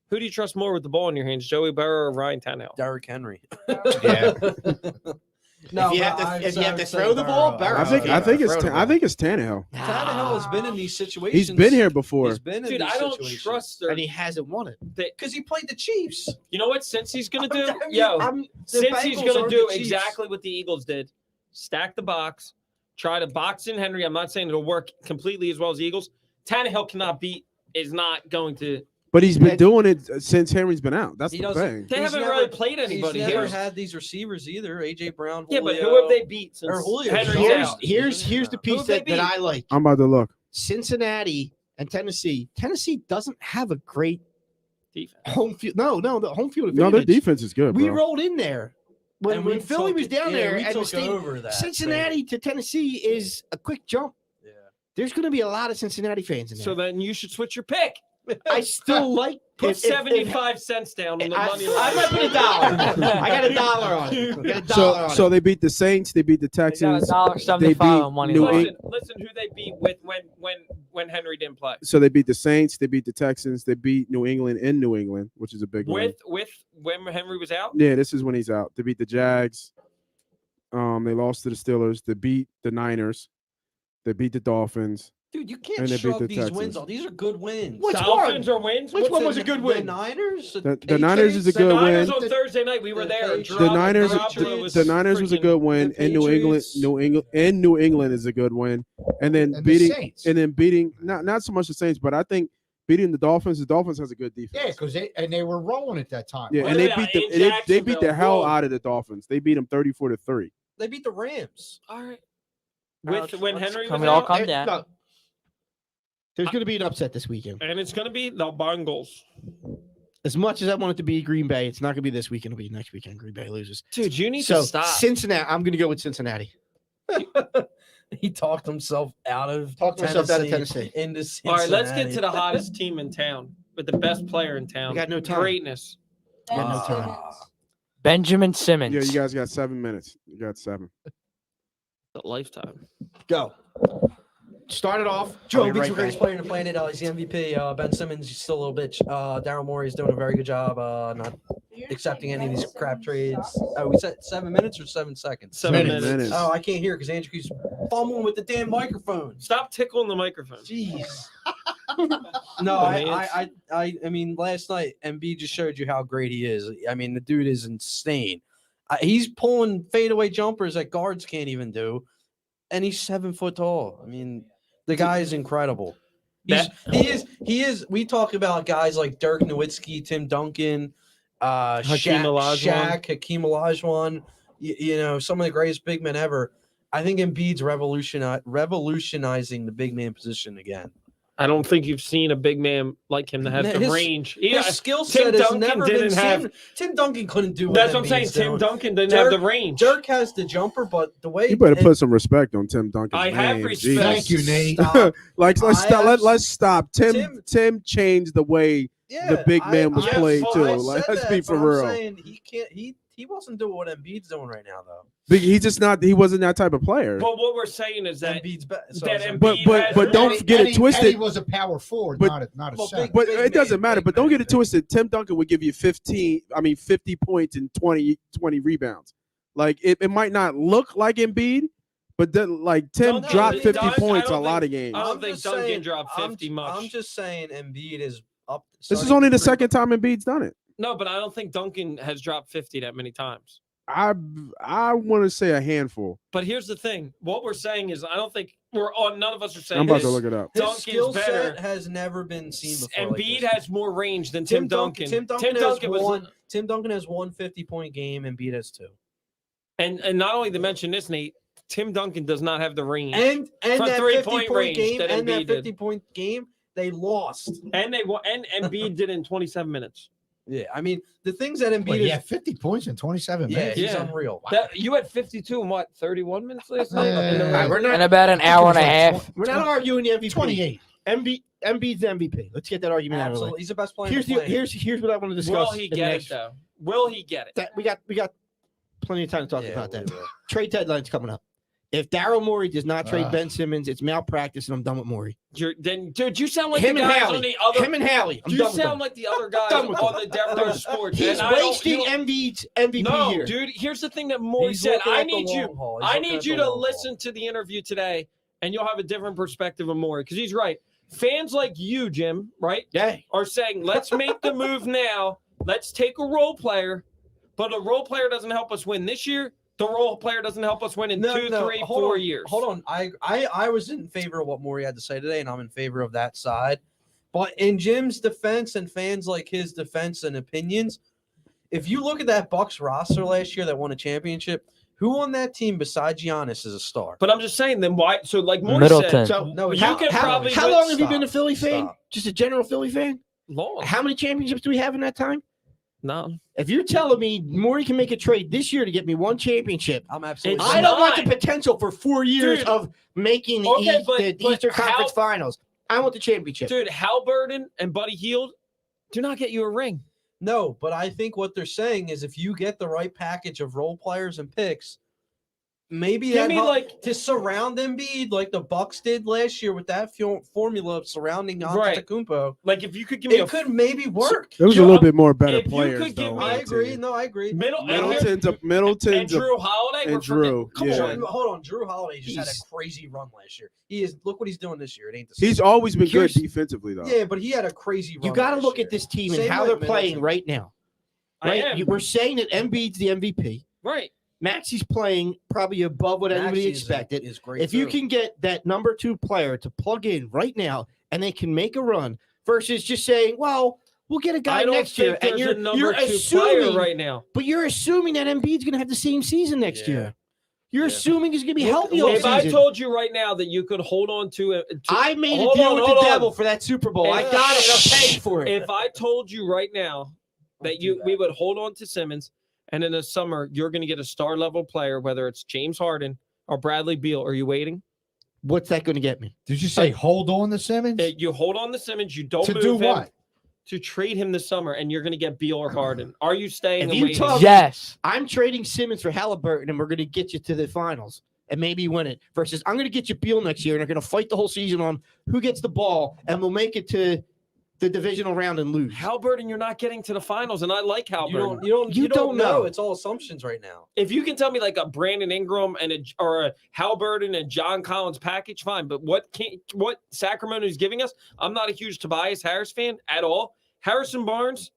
Who do you trust more with the ball in your hands, Joey Burrow or Ryan Tannehill? Derrick Henry. Yeah. No, if you have to throw the ball, Burrow. I think it's Tannehill. Tannehill has been in these situations. He's been here before. He's been in Dude, these I don't situations. trust their. And he hasn't won it. because he played the Chiefs. You know what? Since he's gonna do, I mean, yo, the since he's Bengals gonna aren't do the Chiefs. exactly what the Eagles did, stack the box, try to box in Henry. I'm not saying it'll work completely as well as the Eagles. Tannehill is not going to. But he's been doing it since Henry's been out. That's He the doesn't- thing. They He's haven't never- really played anybody He's never here. had these receivers either. AJ Brown. Yeah, but Julio. who have they beat since Or Julio. Henry's out? Here's the piece Who they that I like. I'm about to look. Cincinnati and Tennessee. Tennessee doesn't have a great Defense. home field. No, the home field No, their advantage. defense is good, We bro. rolled in there when, And we when Philly took was it. down Yeah, there we and took stayed. over that Cincinnati to Tennessee is a quick jump. Yeah. There's going to be a lot of Cincinnati fans in there. So then you should switch your pick. I still like Put if- 75 cents down on the money line. I might put $1. I got $1 on it. I got $1 on So it. they beat the Saints. They beat the They got Texans. $1.75 They beat on money New line. Listen who they beat with when Henry didn't play. So they beat the Saints. They beat the Texans. They beat New England in New England, which is a big one. With when Henry was out. Yeah, this is when he's out. They beat the Jags. They lost to the Steelers. They beat the Niners. They beat the Dolphins. Dude, you can't And they beat shrug the these Texans. wins off. These are good wins. Which Dolphins or wins? Which What's one the- was a good The win? Niners. The Niners is a The good Niners win. on Thursday night. We were there. The Niners, the Niners was a good win, the and New England, Patriots. New England is a good win, and then And the beating, Saints. and then beating not so much the Saints, but I think beating the Dolphins. The Dolphins has a good defense. Yeah, because they were rolling at that time. Yeah, Well, and they yeah, beat in they beat the Jacksonville. hell Whoa. out of the Dolphins. They beat them 34-3. They beat the Rams. All right. With when Henry was Coming all out, come down. No. There's going to be an upset this weekend. and it's going to be the Bengals. As much as I want it to be Green Bay, it's not going to be this weekend. It'll be next weekend. Green Bay loses. Dude, you need So to stop. Cincinnati. I'm going to go with Cincinnati. He talked himself out of Talked myself out of Tennessee. into All Cincinnati. right, let's get to the hottest team in town with the best player in town. We got no time. Greatness. Yeah, no time. Benjamin Simmons. Yeah, you guys got 7 minutes. You got 7. A lifetime. Go. Start it off. Joe I'll be Embiid's right the greatest back. player in the planet. He's the MVP. Ben Simmons is still a little bitch. Daryl Morey is doing a very good job not accepting any of these crap trades. Oh, we said 7 minutes or 7 seconds? 7 Minutes. minutes. Oh, I can't hear because Andrew keeps fumbling with the damn microphone. Stop tickling the microphone. Jeez. No, I mean, last night Embiid just showed you how great he is. I mean, the dude is insane. He's pulling fadeaway jumpers that guards can't even do, and he's 7 foot tall. I mean, the guy is incredible. He is. We talk about guys like Dirk Nowitzki, Tim Duncan, Hakeem Olajuwon. Hakeem Olajuwon. You know, some of the greatest big men ever. I think Embiid's revolutionizing the big man position again. I don't think you've seen a big man like him that has the range. His skill set has never been seen. Tim Duncan couldn't do what That's what I'm saying. Embiid's Tim doing. Duncan didn't have the range. Dirk has the jumper, but the way You better put some respect on Tim Duncan's I name. have respect. Thank you, Nate. Like let's I stop. have- Let's stop. Tim changed the way the big man was played too. Like let's be for real. I'm saying he can't. He wasn't doing what Embiid's doing right now, though. But he's just not. He wasn't that type of player. But what we're saying is that Embiid's better. that Embiid But has don't more- get it twisted. He was a power forward, But- not a Well, center. But big it doesn't man, matter. big But don't man. get it twisted. Tim Duncan would give you 50 points and 20 rebounds. Like it might not look like Embiid, but then like Tim No, no, dropped but 50 I don't points a think- lot of games. I don't I'm think just Duncan saying- dropped 50 much. I'm just saying Embiid is up. This is only the second time Embiid's done it. No, but I don't think Duncan has dropped 50 that many times. I want to say a handful. But here's the thing. What we're saying is I don't think none of us are saying I'm about to this. look it up. His Duncan's skill better. set has never been seen before. like Embiid this. has more range than Tim Duncan. Tim Duncan has was one. Tim Duncan has 1 50-point game. Embiid has 2. and not only to mention this, Nate, Tim Duncan does not have the range. And From that 3-point 50-point range game that and that Embiid did. 50-point game, they lost. And Embiid did it in 27 minutes. Yeah, I mean the things that Embiid Wait, is. yeah, 50 points in 27 Yeah, minutes. he's Yeah. unreal. You had 52 in what, 31 minutes last night? Yeah. In the All right, race? we're not In about an hour and a half. we're not arguing the MVP. 28. Embiid's MVP. Let's get that argument out of the way. Absolutely, he's the best player. Here's on the planet. here's what I want to discuss. Will he in the get it next- though? Will he get it? That we got plenty of time to talk Yeah, about that. we will. Trade deadline's coming up. If Daryl Morey does not trade Ah. Ben Simmons, it's malpractice, and I'm done with Morey. Dude, you sound like Him the and guys Hallie. on the other. Him and Hallie. I'm You done with sound them. like the other guys Done with on them. the Denver Sports. He's and I don't- wasting you don't- Embiid's MVP No, year. dude. Here's the thing that Morey He's said. looking I at the need you. long haul. He's I looking need at you the to long haul. listen to the interview today, and you'll have a different perspective of Morey because he's right. Fans like you, Jim, right, Yeah. are saying, let's make the move now. Let's take a role player, but a role player doesn't help us win this year. The role player doesn't help us win in 2, 3, 4 years. Hold on. I was in favor of what Morey had to say today, and I'm in favor of that side. But in Jim's defense and fans like his defense and opinions, if you look at that Bucks roster last year that won a championship, who on that team besides Giannis is a star? But I'm just saying, then why? So, like Morey Middleton. said, So No, you how, can how, probably how long have you been a stop. Philly fan? Stop. Just a general Philly fan? long. How many championships do we have in that time? No. If you're telling me Morey can make a trade this year to get me one championship, I'm absolutely. It's I don't want the not. potential for 4 years Dude. of making the, Okay, but the Eastern how- Conference Finals. I want the championship. Dude, Halliburton and Buddy Hield do not get you a ring. No, but I think what they're saying is if you get the right package of role players and picks, maybe Give that me, help- like- to surround Embiid like the Bucks did last year with that formula of surrounding Right. Antetokounmpo. Like, if you could give me It could maybe work. There was a You're- little bit more better if you players could give though. me- I on the agree. team. No, I agree. Middleton's and a Drew Holiday. and we're Drew, forgetting- Come yeah. on. Hold on, Drew Holiday just had He's- a crazy run last year. He is. Look what he's doing this year. It ain't the same. He's always been good Here's- defensively though. Yeah, but he had a crazy run. You got to last look year. at this team and Same how with they're playing Middleton. right now. I Right? am. We're saying that Embiid's the MVP. Right. Maxi's playing probably above what anybody Maxey is- expected. is great If you too. can get that number 2 player to plug in right now and they can make a run versus just saying, well, we'll get a guy I don't next think year. And there's a number you're 2 player assuming right now. But you're assuming that Embiid's going to have the same season next Yeah. year. You're Yeah. assuming he's going to be Look- healthy all If I season. told you right now that you could hold on to I made a Hold deal on, with hold the on. devil for that Super Bowl. I If- got it. I'm paying for it. if I told you right now that we would hold on to Simmons, and in the summer you're going to get a star level player, whether it's James Harden or Bradley Beal, are you waiting? What's that going to get me? Did you say hold on to Simmons? You hold on to Simmons. You don't To move do him what? to trade him this summer, and you're going to get Beal or Harden. Are you staying If and you waiting? talk- Yes. I'm trading Simmons for Halliburton, and we're going to get you to the finals. and maybe win it versus I'm going to get you Beal next year and they're going to fight the whole season on who gets the ball and we'll make it to the divisional round and lose. Halliburton, you're not getting to the finals, and I like Halliburton. You don't know. know. It's all assumptions right now. If you can tell me like a Brandon Ingram or a Halliburton and John Collins package, fine. But what Sacramento is giving us, I'm not a huge Tobias Harris fan at all. Harrison Barnes,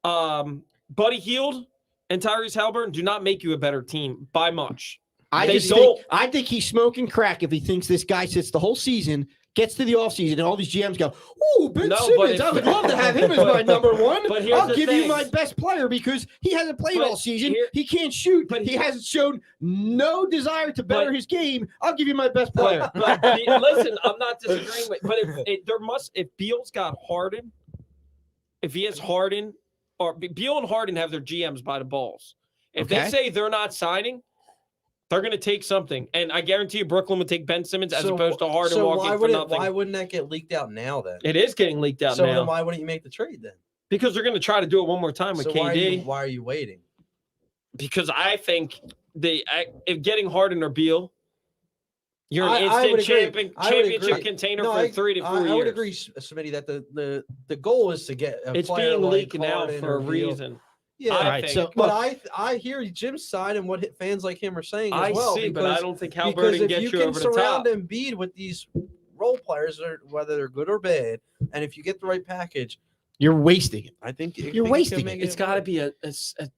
Buddy Hield, and Tyrese Halliburton do not make you a better team by much. I think he's smoking crack if he thinks this guy sits the whole season, gets to the offseason, and all these GMs go, "Ooh, Ben Simmons, I would love to have him as my number one. But here's I'll the give thing. you my best player because he hasn't played all season. He can't shoot, but he hasn't shown no desire to better his game. I'll give you my best player." But listen, I'm not disagreeing with. But if Beal's got Harden, if he has Harden, or Beal and Harden have their GMs by the balls. If they say they're not signing, they're going to take something, and I guarantee you, Brooklyn would take Ben Simmons as opposed to Harden walking for nothing. Why wouldn't that get leaked out now? Then it is getting leaked out now. now. So then why wouldn't you make the trade then? Because they're going to try to do it one more time with KD. Why are you waiting? Because I think if getting Harden or Beal, you're an instant championship container for 3 to 4 years. I would agree, Smitty, that the goal is to get a it's player being like leaked now Harden for a or Beal. reason. Yeah, I think. So, but I hear Jim's side and what fans like him are saying as well. I see, but I don't think Halliburton because gets if you over the top. can surround Embiid with these role players, whether they're good or bad, and if you get the right package, You're wasting it. I think You're wasting it. It's got to be a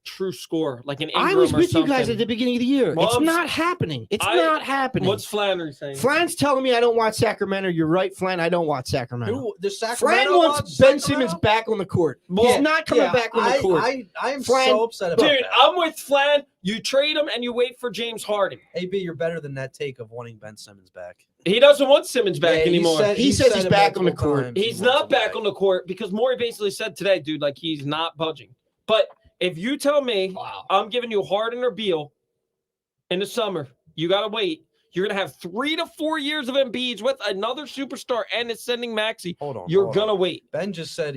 true score, like an Ingram I was or with something. you guys at the beginning of the year. Well, it's not happening. It's not happening. What's Flannery saying? Flan's telling me I don't want Sacramento. You're right, Flan. I don't want Sacramento. the Flan Sacramento wants Ben Simmons back on the court. He's not coming back on the court. I am Flan, so upset about Dude, that. I'm with Flan. You trade him and you wait for James Harden. AB, you're better than that take of wanting Ben Simmons back. He doesn't want Simmons back anymore. He says he's back on the court. He's not back on the court because Morey basically said today, dude, like he's not budging. But if you tell me I'm giving you Harden or Beal in the summer, you got to wait. You're going to have 3 to 4 years of Embiid's with another superstar and it's sending Maxey. Hold on. You're going to wait. Ben just said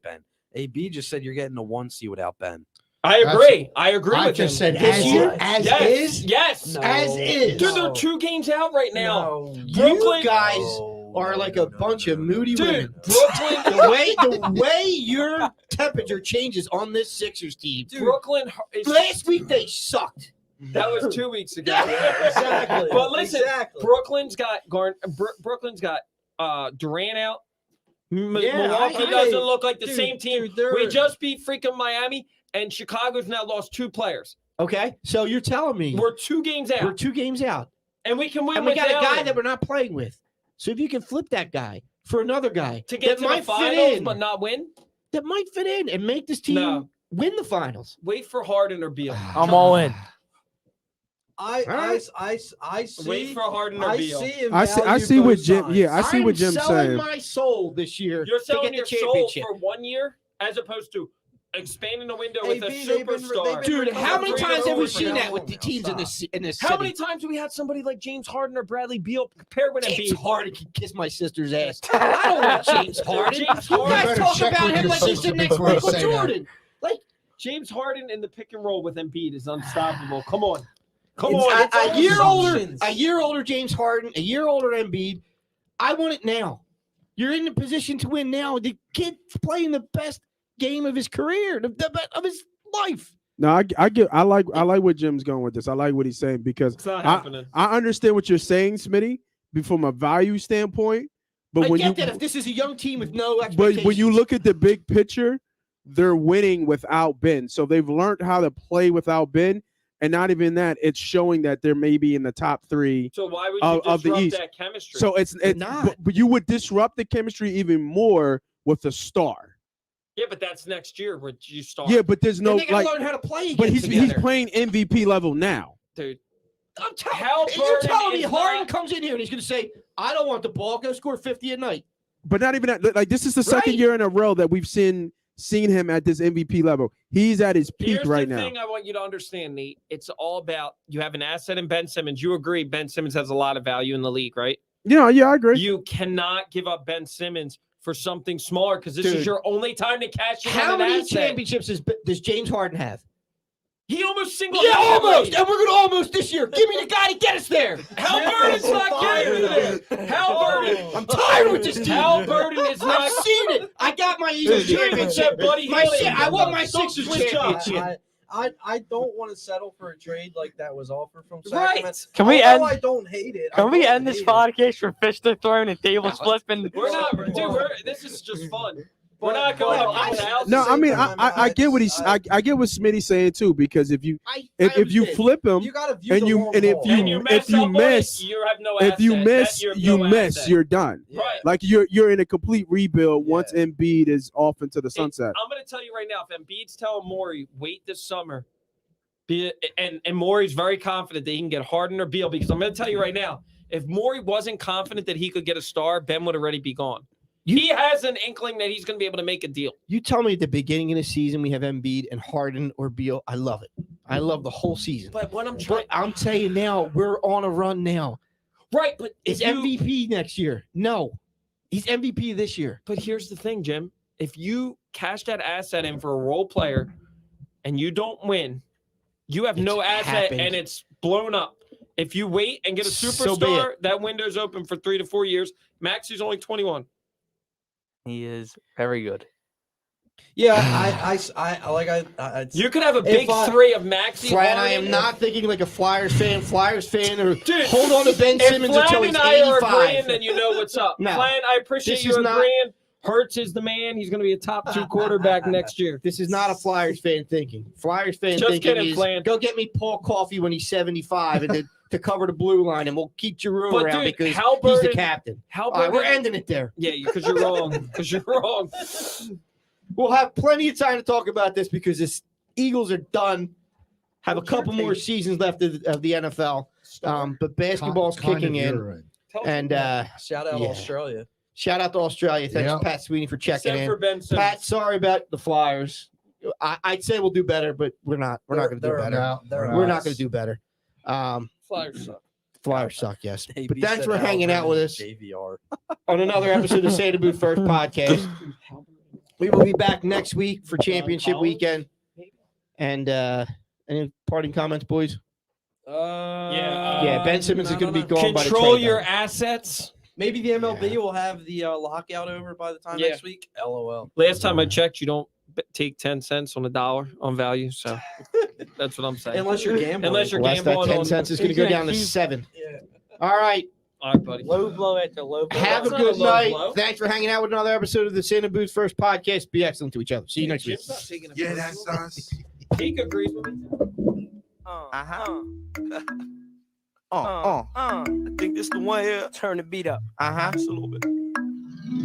Ben. AB just said you're getting a 1 seed without Ben. I agree. I agree I with just him. said as is. Yes. No. As is. Dude, they're 2 games out right now. You guys are like a bunch of moody women. Brooklyn, the way your temperature changes on this Sixers team. Brooklyn is Last week they sucked. That was 2 weeks ago. Exactly. But listen, Exactly. Brooklyn's got Durant out. Milwaukee I- doesn't look like the Dude, same team. dude, We just beat freaking Miami, and Chicago's now lost 2 players. Okay, so you're telling me We're 2 games out, we're 2 games out, and we can win. and we got a without guy him. that we're not playing with. So if you can flip that guy for another guy to get that to the might fit finals in, but not win. that might fit in and make this team No. win the finals. Wait for Harden or Beal. I'm all in. I see. Wait for Harden or I Beal. see. him I see value what both Jim. sides. Yeah, I see what I'm Jim's selling saying. my soul this year You're to selling get your the soul championship. for 1 year as opposed to expanding the window with a AB, they've been- superstar. Dude, how many 3 to times have we 4 seen years. that with the teams in this How city? many times have we had somebody like James Harden or Bradley Beal paired with James Embiid? Harden can kiss my sister's ass. I don't want James Harden. James You Harden. guys better talk check about with him your like he's sister the next before you Michael say that. Jordan. Like James Harden in the pick and roll with Embiid is unstoppable. Come on. a year assumptions. older, a year older James Harden, a year older Embiid. I want it now. You're in the position to win now. The kid's playing the best game of his career, of his life. No, I like what Jim's going with this. I like what he's saying because It's not happening. I understand what you're saying, Smitty, from a value standpoint. But I when get you that if this is a young team with no but expectations. when you look at the big picture, they're winning without Ben. So they've learned how to play without Ben. And not even that, it's showing that they're maybe in the top 3 So why would you of the disrupt East. that chemistry? So it's not. but you would disrupt the chemistry even more with a star. yeah, but that's next year where you start. Yeah, but there's and no they gotta like learn how to play again but he's together. playing MVP level now. dude. I'm telling Halliburton you're telling me is Harden not- comes in here and he's going to say, "I don't want the ball. Go score 50 a night." But not even that. Like this is the second Right. year in a row that we've seen him at this MVP level. He's at his peak Here's right the now. thing I want you to understand, Nate. It's all about you have an asset in Ben Simmons. You agree Ben Simmons has a lot of value in the league, right? Yeah, I agree. You cannot give up Ben Simmons for something smaller because this Dude. is your only time to cash in How on an many asset. championships does James Harden have? He almost singled. Yeah, almost. And we're going to almost this year. Give me the guy to get us there. Halliburton's not getting you there. Halliburton. I'm tired with this team. Halliburton is not. I've seen it. I got my Eagles championship. Buddy, I want my Don't Sixers switch up. championship. I don't want to settle for a trade like that was offered from Right. Sacramento. Can we Although end? I don't hate it. Can I we don't end this hate it. podcast for fist throwing and table flipping? We're not, dude. This is just fun. We're not going to my house. No, I mean time, I get what he's I get what Smitty's saying too, because if you flip him You gotta view and the you long and if haul. you And you mess if you up on it, miss you have no if you asset. miss You have you no miss asset. you're done. Yeah. Right. Like you're in a complete rebuild once Yeah. Embiid is off into the sunset. I'm going to tell you right now, if Embiid's telling Morey, wait this summer, and Morey's very confident that he can get Harden or Beal, because I'm going to tell you right now, if Morey wasn't confident that he could get a star, Ben would already be gone. He has an inkling that he's going to be able to make a deal. You tell me at the beginning of the season we have Embiid and Harden or Beal. I love it. I love the whole season. But what I'm trying, But I'm saying now, we're on a run now. right? But Is if you- MVP next year? No. He's MVP this year. But here's the thing, Jim. If you cash that asset in for a role player and you don't win, you have no It's asset happened. and it's blown up. If you wait and get a So be superstar, that window's open for 3 to 4 years. Maxi's only 21. He is very good. Yeah, I You could have a If big I- three of Maxi. Flan, I Harden, am not thinking like a Flyers fan, or Dude, hold on to Ben If Simmons until Flan he's and I are 85. agreeing, then you know what's up. No. Flan, I appreciate This you is not- agreeing. Hurts is the man. He's going to be a top 2 quarterback next year. This is not a Flyers fan thinking. Flyers fan Just thinking kidding, is Flan. go get me Paul Coffey when he's 75 and to cover the blue line, and we'll keep Giroux But, around dude, because he's the Halliburton- captain. How All right, we're about ending it there. Yeah, because you're wrong. Because you're wrong. We'll have plenty of time to talk about this because this Eagles are done. Have a couple more seasons left of the NFL, but basketball's Kind of kicking in. urine. And shout out Yeah. Australia. shout out to Australia. Thanks, Yeah. Pat Sweeney, for checking Except in. for Ben Simmons. Pat, sorry about the Flyers. I'd say we'll do better, but we're not. We're not going to do better. No, We're not going to do better. Flyers suck. Flyers suck, yes. AB But thanks said for hanging out with us JVR. on another episode of Say the Booth First podcast. We will be back next week for championship weekend. And any parting comments, boys? Yeah, Ben Simmons is going to be gone by the Control trade your deadline. assets. Maybe the MLB will have the lockout over by the time Yeah. next week. LOL. Last time I checked, you don't take 10 cents on the dollar on value. So that's what I'm saying. Unless you're gambling. Unless you're Unless that gambling 10 on. cents is going to go down to 7. Yeah. All right. All right, buddy. Low blow after low blow. Have a That's good not a low night. blow. Thanks for hanging out with another episode of the Say the Booth First podcast. Be excellent to each other. See you next week. Jim's not taking it Yeah, personal. that's us. He agrees with me. I think this the one here. Turn the beat up. Just a little bit.